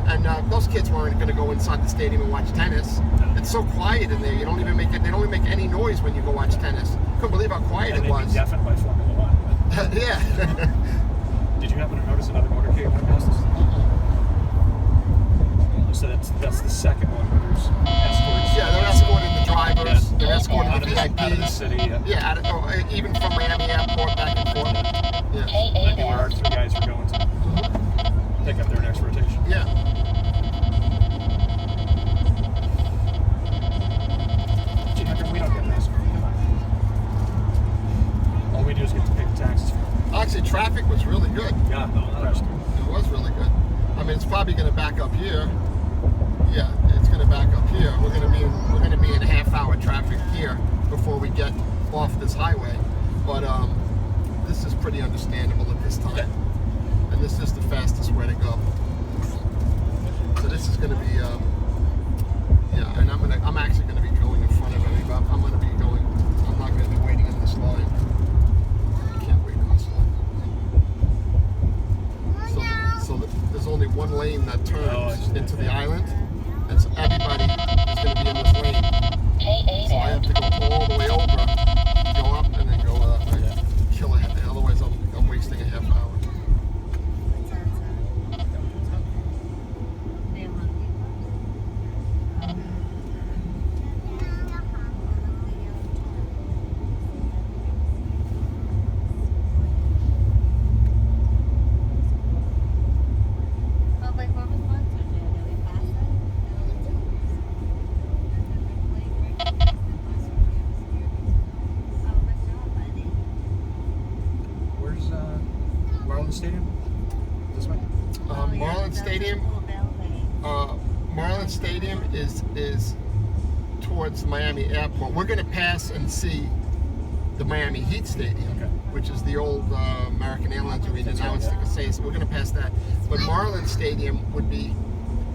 and those kids weren't going to go inside the stadium and watch tennis. It's so quiet in there. You don't even make it. They don't even make any noise when you go watch tennis. Couldn't believe how quiet And it was. deafened by Formula One. Yeah. Did you happen to notice another motorcade past us? So that's the second one where there's escorts out of the city. Yeah, even from Miami Airport back and forth. Yeah. That'd be where our 3 guys are going to pick up their next rotation. Yeah. Gee, how come we don't get this? All we do is get to pay the taxes. Actually, traffic was really good. Yeah, impressed. It was really good. I mean, it's probably going to back up here. Yeah, it's going to back up here. We're going to be in half-hour traffic here before we get off this highway. But this is pretty understandable at this time, and this is the fastest way to go. So this is going to be, yeah. And I'm actually going to be going in front of everybody. I'm going to be going. I'm not going to be waiting in this line. I can't wait in this line. So there's only one lane that turns into the island, and so everybody is going to be in this lane. So I have to go all the way over, go up, and then go that way. Kill ahead. Otherwise, I'm wasting a half hour. Stadium? This way? Marlins Stadium is towards Miami Airport. We're going to pass and see the Miami Heat Stadium, which is the old American Airlines Arena. Now it's the Casey, so we're going to pass that. But Marlins Stadium would be,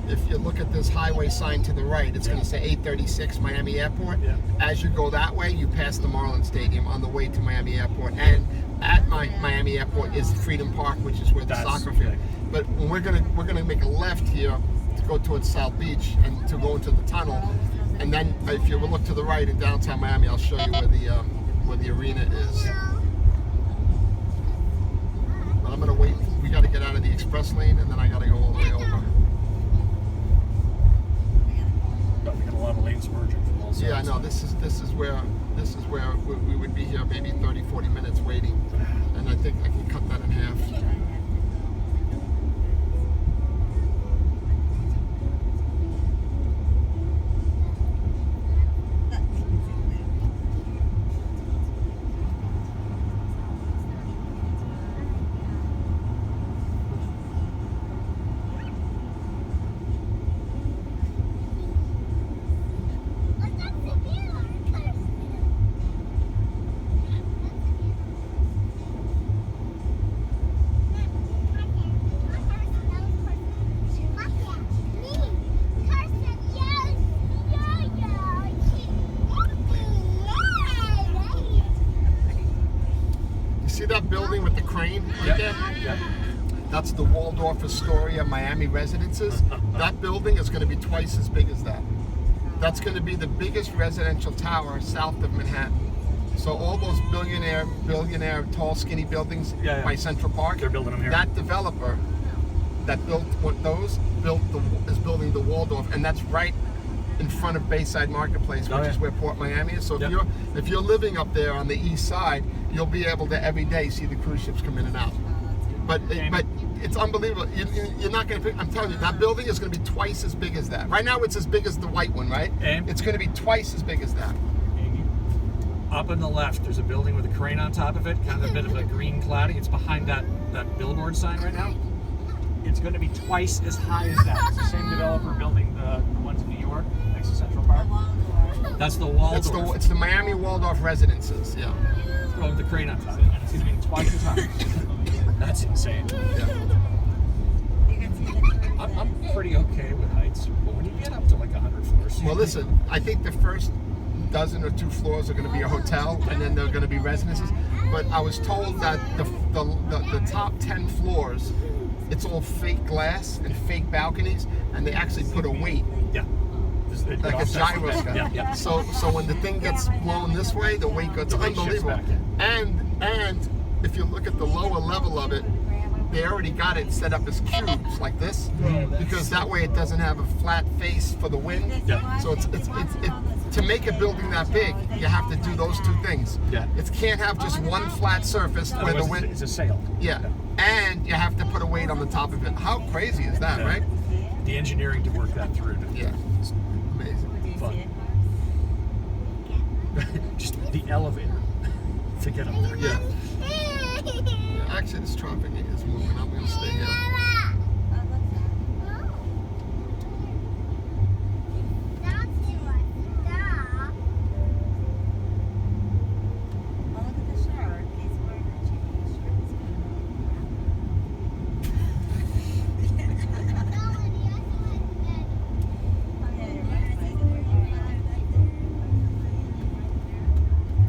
if you look at this highway sign to the right, it's going to say 836 Miami Airport. Yeah. As you go that way, you pass the Marlins Stadium on the way to Miami Airport. And at Miami Airport is Freedom Park, which is where the soccer field. But we're gonna make a left here to go towards South Beach and to go into the tunnel. And then if you look to the right in downtown Miami, I'll show you where the arena is. But I'm gonna wait. We got to get out of the express lane, and then I got to go all the way over. But we got a lot of lanes merging from all sides. Yeah, I know. This is where we would be here maybe 30-40 minutes waiting, and I think I can cut that in half. See that building with the crane right there? Yep. That's the Waldorf Astoria Miami Residences. That building is going to be twice as big as that. That's going to be the biggest residential tower south of Manhattan. So all those billionaire, tall, skinny buildings by Central Park, they're building them here. That developer that built those is building the Waldorf, and that's right in front of Bayside Marketplace, which is where Port Miami is. So if you're living up there on the east side, you'll be able to every day see the cruise ships come in and out. But it's unbelievable. You're not going to pick. I'm telling you, that building is going to be twice as big as that. Right now, it's as big as the white one, right? It's going to be twice as big as that. Up on the left, there's a building with a crane on top of it, kind of a bit of a green cladding. It's behind that billboard sign right now. It's going to be twice as high as that. It's the same developer building the ones in New York next to Central Park. That's the Waldorf. It's the Miami Waldorf Residences. Yeah. With the crane on top of it, and it's going to be twice as high. That's insane. Yeah. I'm pretty okay with heights, but when you get up to like 100 floors. Well, listen, I think the first dozen or two floors are going to be a hotel, and then they're going to be residences. But I was told that the top 10 floors, it's all fake glass and fake balconies, and they actually put a weight. Yeah. Like a gyroscope. Yeah. So when the thing gets blown this way, the weight goes unbelievable. And if you look at the lower level of it, they already got it set up as cubes like this, because that way it doesn't have a flat face for the wind. Yeah. So it's to make a building that big, you have to do those two things. Yeah. It can't have just one flat surface where the Otherwise, wind. it's a sail. Yeah, and you have to put a weight on the top of it. How crazy is that, Yeah. right? The engineering to work that through. Yeah, amazing. Fun. Just the elevator to get up there. Yeah. Actually, this traffic is moving. I'm gonna stay here.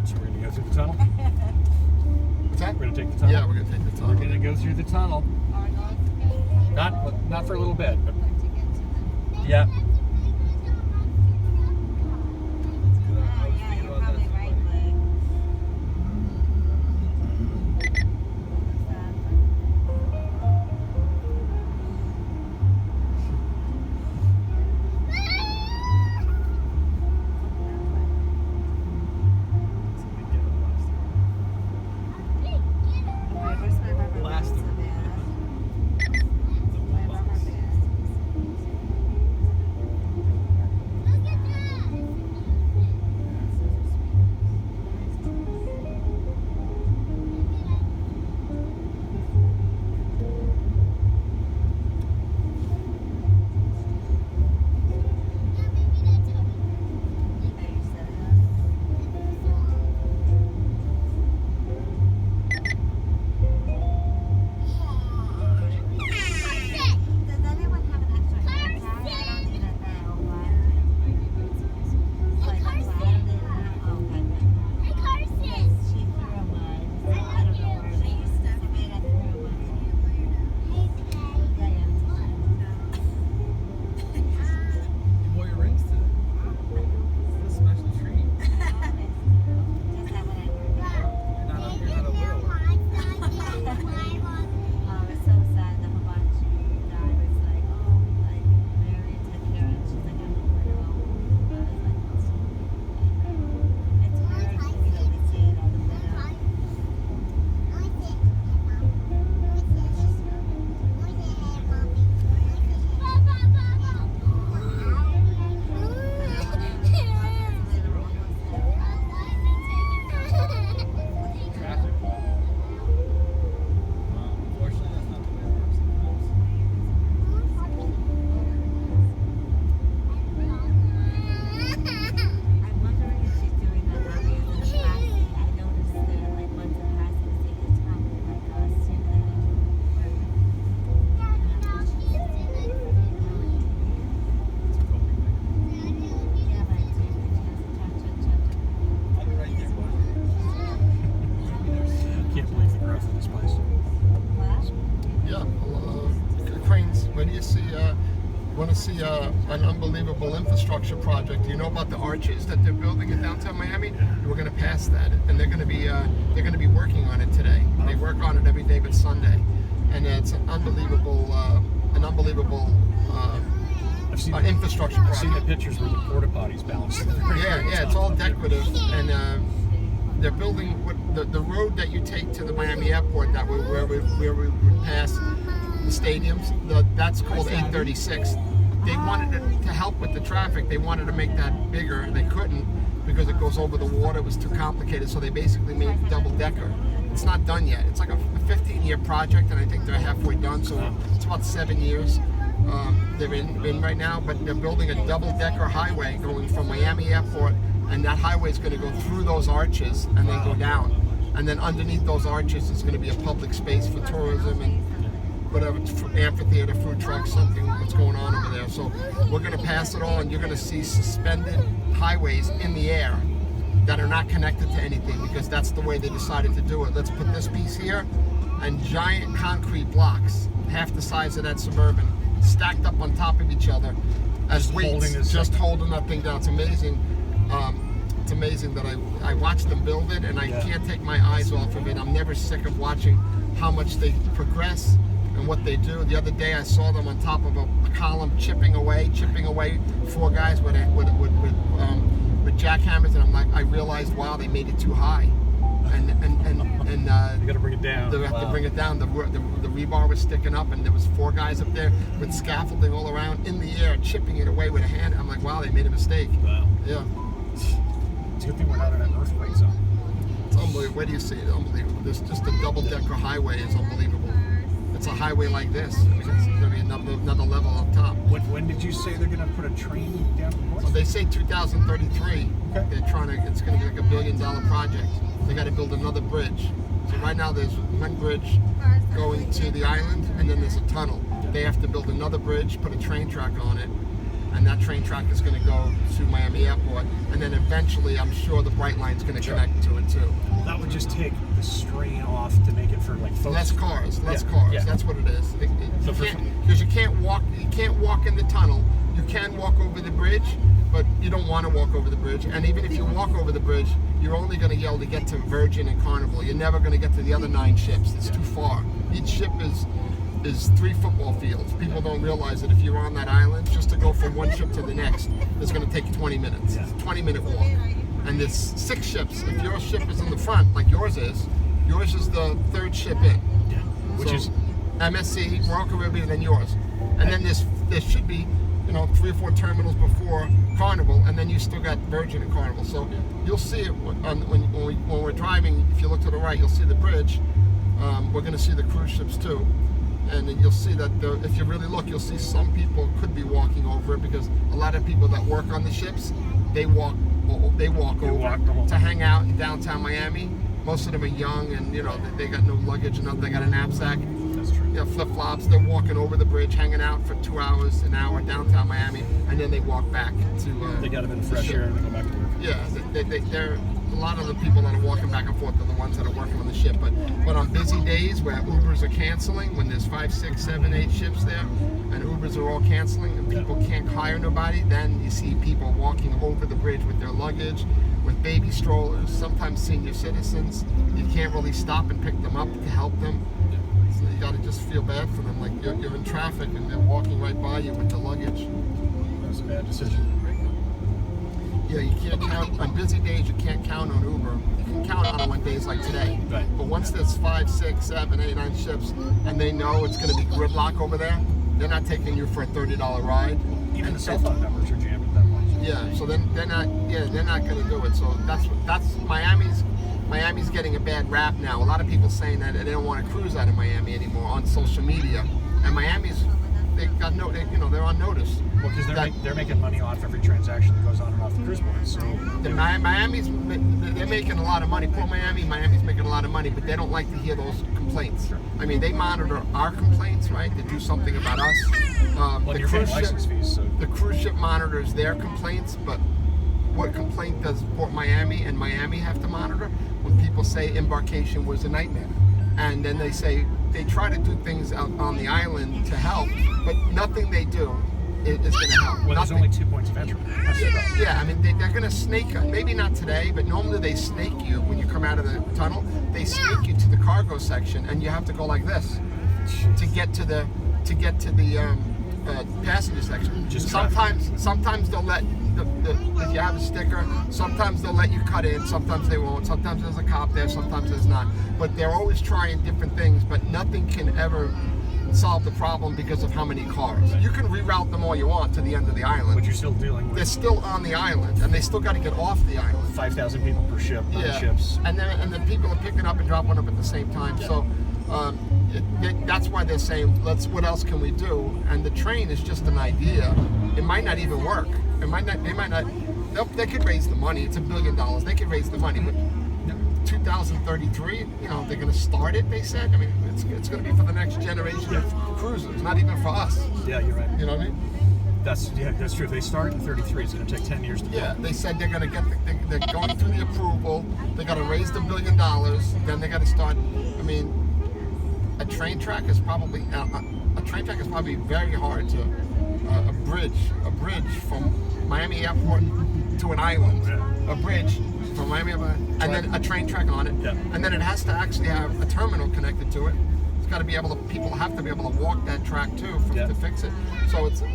So we're gonna go through the tunnel. What's that? We're gonna take the tunnel. Yeah, we're gonna take the We're tunnel. gonna go through the tunnel. Not for a little bit, but yeah. See an unbelievable infrastructure project. You know about the arches that they're building in downtown Miami? We're going to pass that, and they're going to be working on it today. They work on it every day but Sunday, and it's an unbelievable infrastructure project. I've seen the pictures where the porta potties balancing. Yeah, it's all decorative, and they're building the road that you take to the Miami airport where we would pass the stadiums. That's called 836. They wanted to help with the traffic. They wanted to make that bigger, and they couldn't because it goes over the water. It was too complicated, so they basically made double-decker. It's not done yet. It's like a 15-year project, and I think they're halfway done, so it's about 7 years they're in right now, but they're building a double-decker highway going from Miami Airport, and that highway is going to go through those arches and then go down. And then underneath those arches is going to be a public space for tourism and whatever, amphitheater, food trucks, something that's going on over there. So we're going to pass it all, and you're going to see suspended highways in the air that are not connected to anything, because that's the way they decided to do it. Let's put this piece here, and giant concrete blocks, half the size of that Suburban, stacked up on top of each other as weights, just holding that thing down. It's amazing. It's amazing that I watched them build it, and I can't take my eyes off of it. I'm never sick of watching how much they progress, and what they do. The other day I saw them on top of a column chipping away 4 guys with jackhammers, and I'm like, I realized, wow, they made it too high, and You got to bring it down. they have to bring it down. The rebar was sticking up, and there was 4 guys up there with scaffolding all around in the air, chipping it away with a hand. I'm like, wow, they made a mistake. Wow. Yeah, It's a good thing we're not in an earthquake zone. it's unbelievable. Where do you see it? Unbelievable. This just a double-decker highway is unbelievable. It's a highway like this. I mean, it's going to be another level up top. When did you say they're going to put a train down north? So they say 2033. Okay. They're trying to. It's going to be like $1 billion project. They got to build another bridge. So right now there's one bridge going to the island, and then there's a tunnel. They have to build another bridge, put a train track on it, and that train track is going to go to Miami Airport. And then eventually, I'm sure the Bright Line's going to connect to it too. That would just take the strain off to make it for like folks. Less cars. Yeah. That's what it is. So Because you can't walk in the tunnel. You can walk over the bridge, but you don't want to walk over the bridge. And even if you walk over the bridge, you're only going to be able to get to Virgin and Carnival. You're never going to get to the other 9 ships. It's too far. Each ship is 3 football fields. People don't realize that if you're on that island, just to go from one ship to the next, it's going to take 20 minutes. It's a 20-minute walk. And there's 6 ships. If your ship is in the front, like yours is the 3rd ship in. Yeah. Which So, is MSC, Royal Caribbean, and then yours. And then there should be, 3 or 4 terminals before Carnival, and then you still got Virgin and Carnival. So you'll see it when we're driving. If you look to the right, you'll see the bridge. We're going to see the cruise ships too, and then you'll see that if you really look, you'll see some people could be walking over it, because a lot of people that work on the ships, they walk over the whole to hang out in downtown Miami. Most of them are young, and they got no luggage or nothing. They got a knapsack. That's true. Flip-flops. They're walking over the bridge, hanging out for 2 hours, an hour downtown Miami, and then they walk back to. They got them in fresh air and they go back to work. Yeah, they're a lot of the people that are walking back and forth are the ones that are working on the ship. But on busy days where Ubers are canceling, when there's 5, 6, 7, 8 ships there, and Ubers are all canceling, and people can't hire nobody, then you see people walking over the bridge with their luggage, with baby strollers, sometimes senior citizens. You can't really stop and pick them up to help them. So you got to just feel bad for them. Like you're in traffic and they're walking right by you with the luggage. That was a bad decision. Yeah, you can't count on busy days. You can't count on Uber. You can count on it on days like today. Right. But once there's 5, 6, 7, 8, 9 ships, and they know it's going to be gridlock over there, they're not taking you for a $30 ride. Even the cell phone numbers are jammed at that point. Yeah. So then they're not going to do it. So that's Miami's getting a bad rap now. A lot of people saying that they don't want to cruise out of Miami anymore on social media, and they're on notice. Well, because they're making money off every transaction that goes on and off the cruise board. So they're making a lot of money. Poor Miami's making a lot of money, but they don't like to hear those complaints. I mean, they monitor our complaints, right? They do something about us. well, you're paying license fees, so The cruise ship monitors their complaints, but what complaint does Port Miami and Miami have to monitor? When people say embarkation was a nightmare, and then they say they try to do things out on the island to help, but nothing they do is going to help. well, there's Nothing. only 2 points of entry. That's the problem. Yeah, I mean, they're going to snake, maybe not today, but normally they snake you when you come out of the tunnel. They snake you to the cargo section, and you have to go like this to get to the passenger section. Just Sometimes they'll let, if you have a sticker, sometimes they'll let you cut in, sometimes they won't. Sometimes there's a cop there, sometimes there's not. But they're always trying different things, but nothing can ever solve the problem because of how many cars. You can reroute them all you want to the end of the island. But you're still dealing They're with still on the island, and they still got to get off the island. 5,000 people per ship, 9 ships. And then people are picking up and dropping up at the same time. So that's why they're saying, what else can we do? And the train is just an idea. It might not even work. They could raise the money. It's $1 billion. They could raise the money, but 2033, they're going to start it. They said. I mean, it's going to be for the next generation of cruisers, not even for us. Yeah, you're right. You know what I mean? That's true. If they start in 33, it's going to take 10 years to Yeah, build. they said they're going to they're going through the approval. They got to raise the $1 billion. Then they got to start. I mean, a train track is probably very hard to a bridge from Miami Airport to an island. Yeah. A bridge from Miami Airport, and then a train track on it. Yeah. And then it has to actually have a terminal connected to it. it's got to be able to. People have to be able to walk that track too Yeah. to fix it. So it's a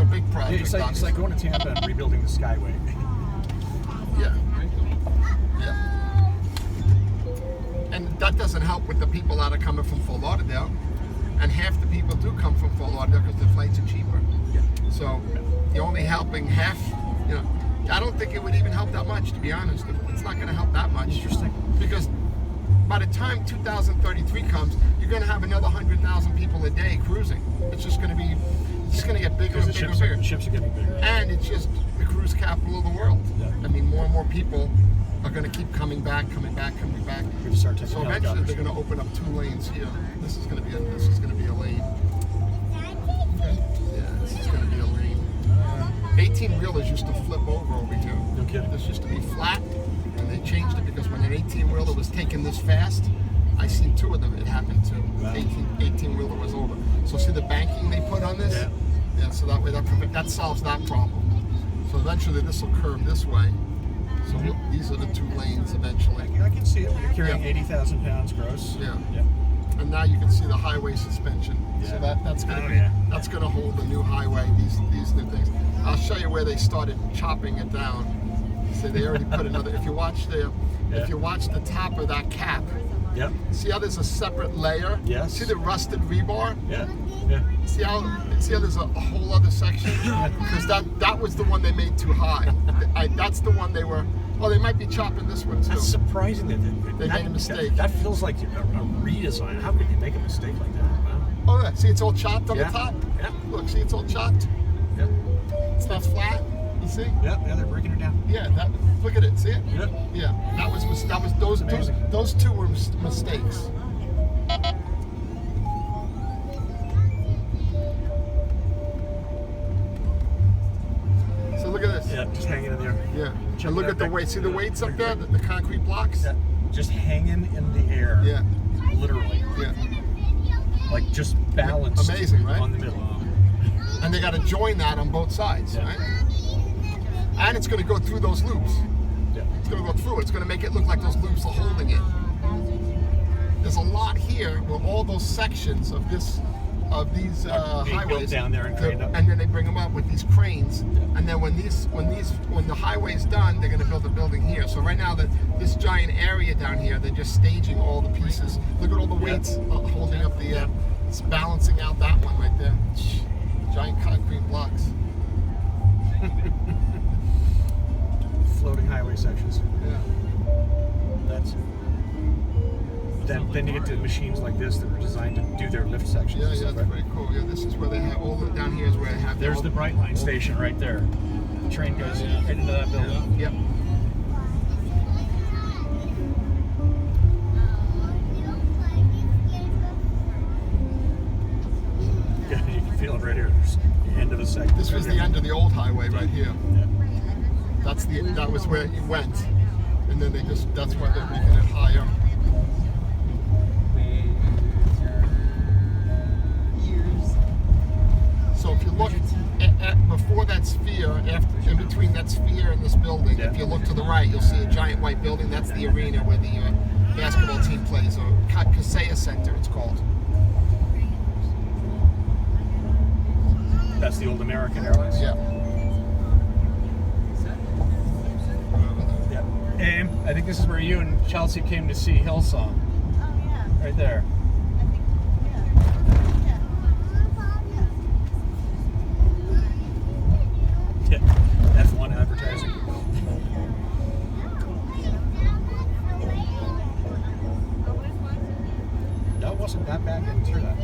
big project. It's like going to Tampa and rebuilding the Skyway. Yeah. Yeah. And that doesn't help with the people that are coming from Fort Lauderdale. And half the people do come from Fort Lauderdale because the flights are cheaper. Yeah. So you're only helping half, you know. I don't think it would even help that much, to be honest. It's not going to help that much. Interesting. Because by the time 2033 comes, you're going to have another 100,000 people a day cruising. It's just going to be, it's going to get bigger and Because bigger and bigger. the ships are getting bigger. And it's just the cruise capital of the world. Yeah. I mean, more and more people are going to keep coming back. We have to start taking So eventually they're going to open up 2 lanes here. This is going to be a lane. Yeah, this is going to be a lane. 18-wheelers used to flip over here. No kidding. This used to be flat, and they changed it because when an 18-wheeler was taking this fast, I seen 2 of them. It happened to Wow. 18-wheeler was over. So see the banking they put on this? Yeah. Yeah. So that way that solves that problem. So eventually this will curve this way. So these are the 2 lanes eventually. I can see it when you're carrying Yeah. 80,000 pounds gross. Yeah. Yeah. And now you can see the highway suspension. Yeah. So that's going to Oh, be yeah. that's going to hold the new highway. These new things. I'll show you where they started chopping it down. So they already put another. If you watch the top of that cap, Yep. see how there's a separate layer. Yes. See the rusted rebar. Yeah. Yeah. See how there's a whole other section because that was the one they made too high. That's the one they were. Well, they might be chopping this one too. That's surprising that They made a mistake. That feels like a redesign. How could you make a mistake like that? Wow. Oh, yeah. See, it's all chopped on Yeah. the top. Yeah. Look, see, it's all chopped. Yeah. It's not flat. You see? Yeah. They're breaking it down. Yeah. Look at it. See it? Yeah. Yeah. That was Amazing. those 2 were mistakes. So look at this. Yeah. Just hanging in there. Yeah. Check And look it at the out. weight. See the weights up there? The concrete blocks? Yeah. Just hanging in the air. Yeah. Literally. Yeah. Like just balanced. Amazing, right? On the middle. And they got to join that on both sides, Yeah. right? And it's going to go through those loops. Yeah. It's going to go through it. It's going to make it look like those loops are holding it. There's a lot here where all those sections of these Are being built highways down there and craned up. and then they bring them up with these cranes. And then when the highway's done, they're going to build a building here. So right now this giant area down here, they're just staging all the pieces. Look at all the weights holding up the. It's balancing out that one right there. Giant concrete blocks. Floating highway sections. Yeah. That's. Then you get to machines like this that are designed to do their lift sections. Yeah, and stuff, that's right? pretty cool. Yeah, this is where they have all the down here is where they have. There's the Brightline station right there. The train goes right into that building. Yep. Yeah, you can feel it right here. There's the end of the section. This was the end of the old highway right here. Yeah. That was where it went, and then that's why they're making it higher. So if you look before that sphere, in between that sphere and this building, if you look to the right, you'll see a giant white building. That's the arena where the basketball team plays, or Kaseya Center it's called. That's the old American Airlines. Yeah. Yeah. Aim, I think this is where you and Chelsea came to see Hillsong. Oh, yeah. Right there. I think, Yeah. F1 advertising. That wasn't that bad getting through that.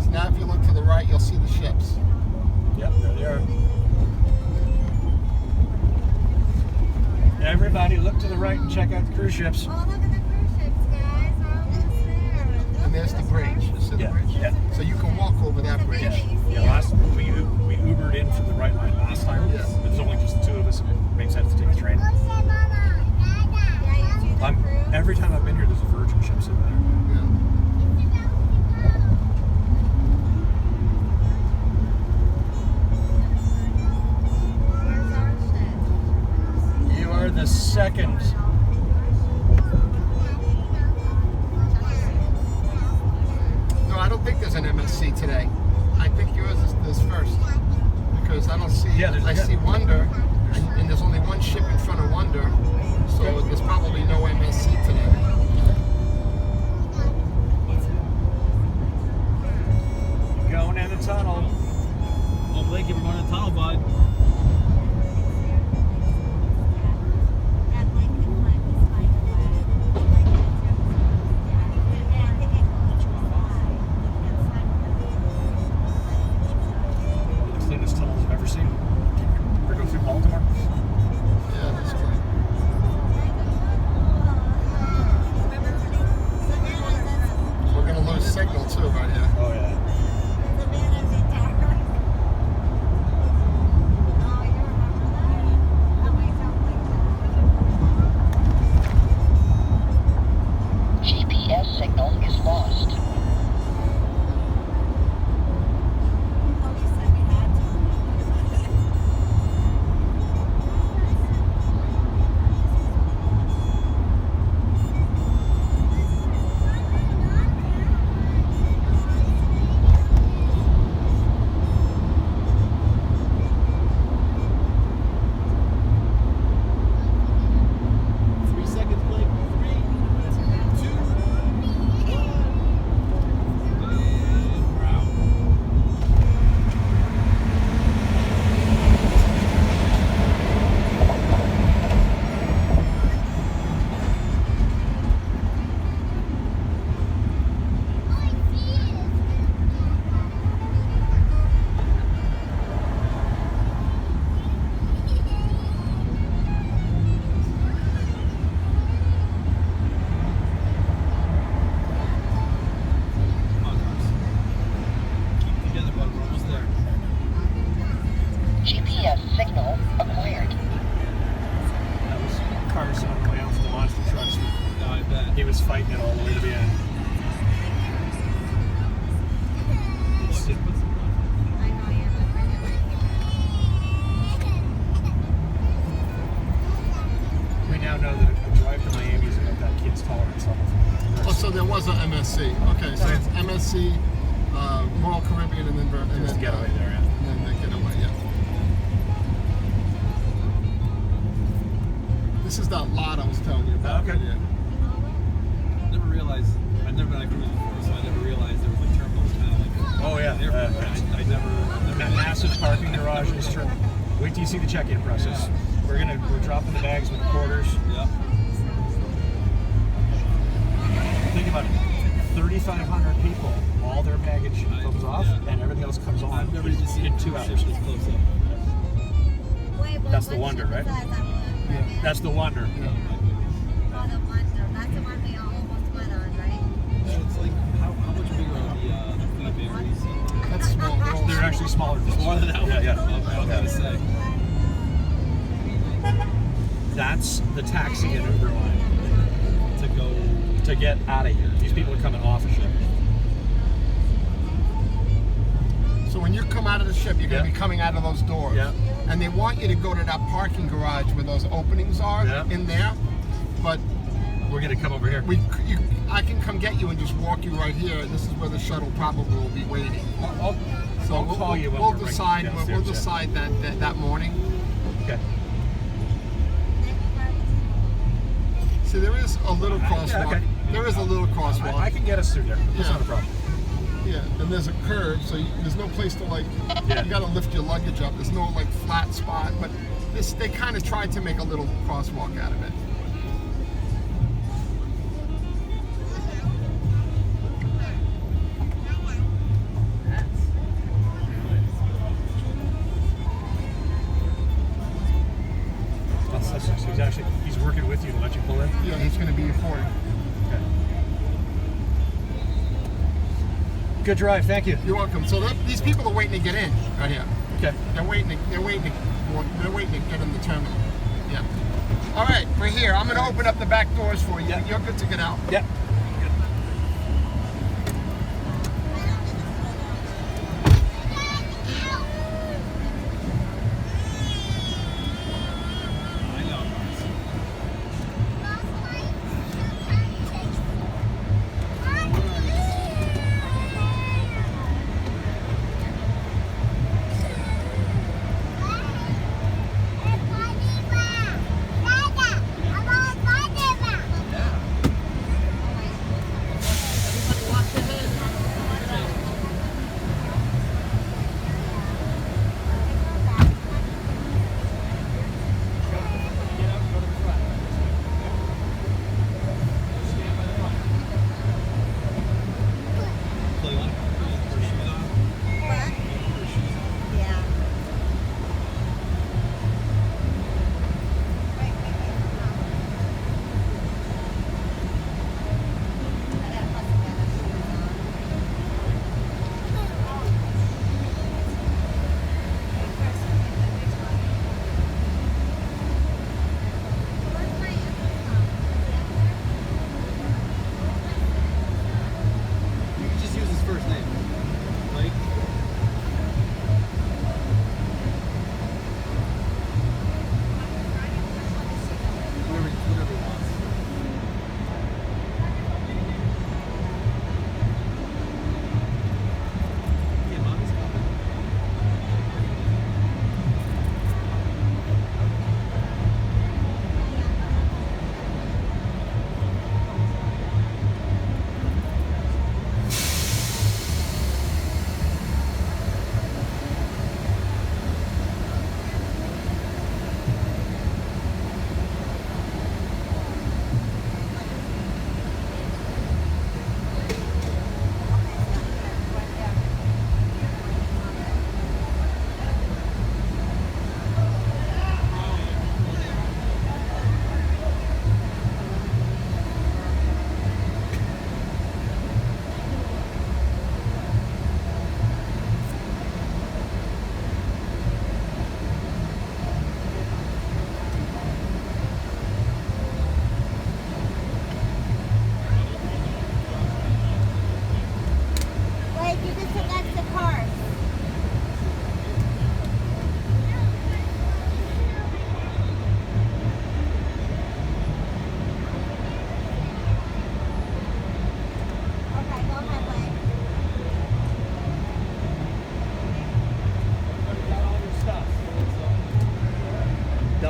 So now if you look to the right, you'll see the ships. Yep, there they are. Everybody look to the right and check out the cruise ships. Oh, look at the cruise ships, guys. We're almost there. And there's the bridge. You see the Yeah, bridge? yeah. So you can walk over that bridge. Yeah, last we Ubered in from the right line last time. Yeah. There's only just the 2 of us, and it made sense to take the train. Yeah, you see the cruise? Every time I've been here, there's a Virgin ship sitting there. Where's our ship? You are MSC today. I think yours is first because I don't see. Yeah, I see Wonder, and there's only one ship in front of Wonder, so there's probably no MSC today. Going in the tunnel. Oh, Blakey, we're going to the tunnel, bud. That Blake can climb the spider web. Like, yeah, I think it goes fly. It's The cleanest tunnels I've ever seen. Ever go through Baltimore? Yeah, that's great. We're gonna lose signal too right here. Oh yeah. GPS signal is lost. GPS signal acquired. That was Carson on the way out to the monster trucks. No, I bet. He was fighting it all the way to the end. We now know that a drive to Miami is about that kid's tolerance level. Oh, so there was a MSC. Okay, so it's MSC, Royal Caribbean, and then There's the Getaway there, yeah. And then the Getaway, yeah. This is that lot I was telling you about. Okay. Yeah. Never realized. I've never been on a cruise before, so I never realized there was like terminals kind of like. Oh, yeah. an airport. I never. That massive parking garage is true. Wait till you see the check-in process. We're dropping the bags with the quarters. Yeah. Think about it. 3,500 people, all their baggage comes off, and everything else comes on I've never even seen in a 2 cruise hours. ship this close up. That's the Wonder, right? That's the Wonder. Oh, the Wonder. That's the one we almost went on, right? So it's like how much bigger are the Queen Marys? That's small. They're actually smaller than this. Smaller than that one? Yeah, yeah. Okay, I was gonna say. That's the taxi and Uber line To go. to get out of here. These people are coming off a ship. So when you come out of the ship, you're going to Yeah. be coming out of those doors. Yeah. And they want you to go to that parking garage where those openings are Yeah. in there. But We're gonna come over here. I can come get you and just walk you right here. And this is where the shuttle probably will be waiting. I'll call you when we'll we're decide. right We'll downstairs, decide that morning. Okay. See, there is a little crosswalk. okay. There is a little crosswalk. I can get us through there. That's Yeah. not a problem. Yeah, and there's a curve, so there's no place to Yeah. you got to lift your luggage up. There's no flat spot, but they kind of tried to make a little crosswalk out of it. So he's working with you to let you pull in? Yeah, he's going to be reporting. Okay. Good drive, thank you. You're welcome. So these people are waiting to get in right here. Okay. They're waiting to get in the terminal. Yeah. All right, we're here. I'm going to open up the back doors for you. Yeah. You're good to get out. Yep. I know.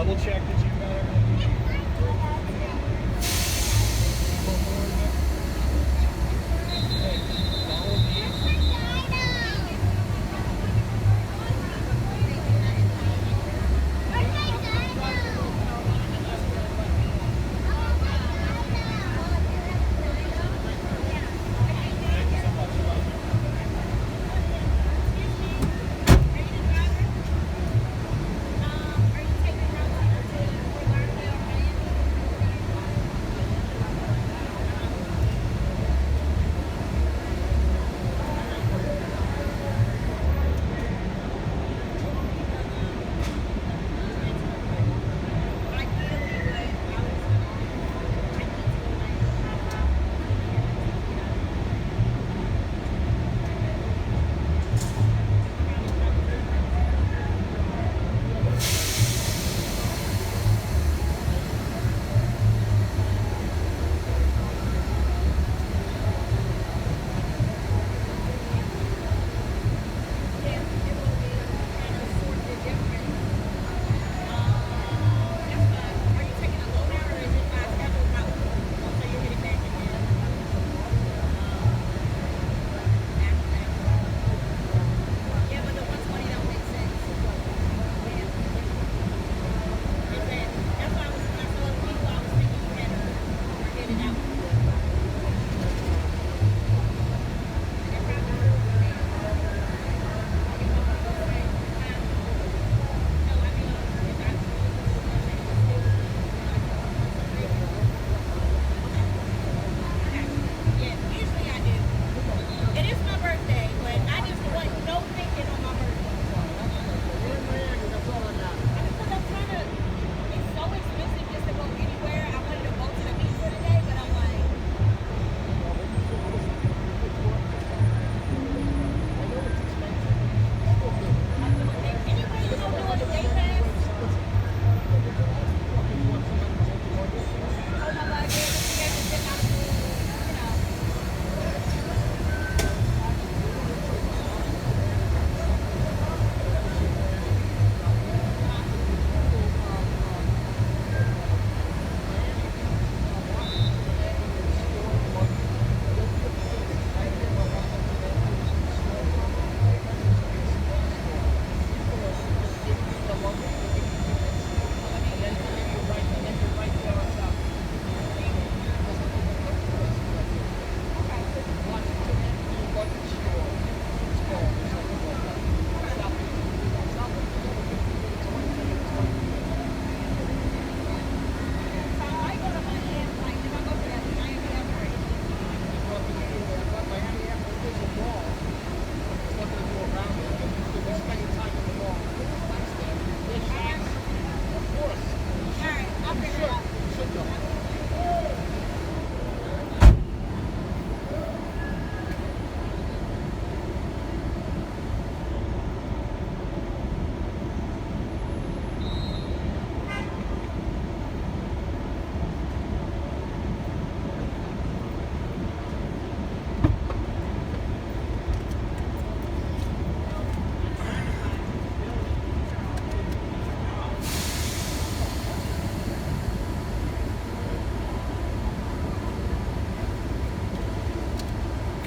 double check that you got everything. Hey, follow me.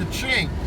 Ka-chink.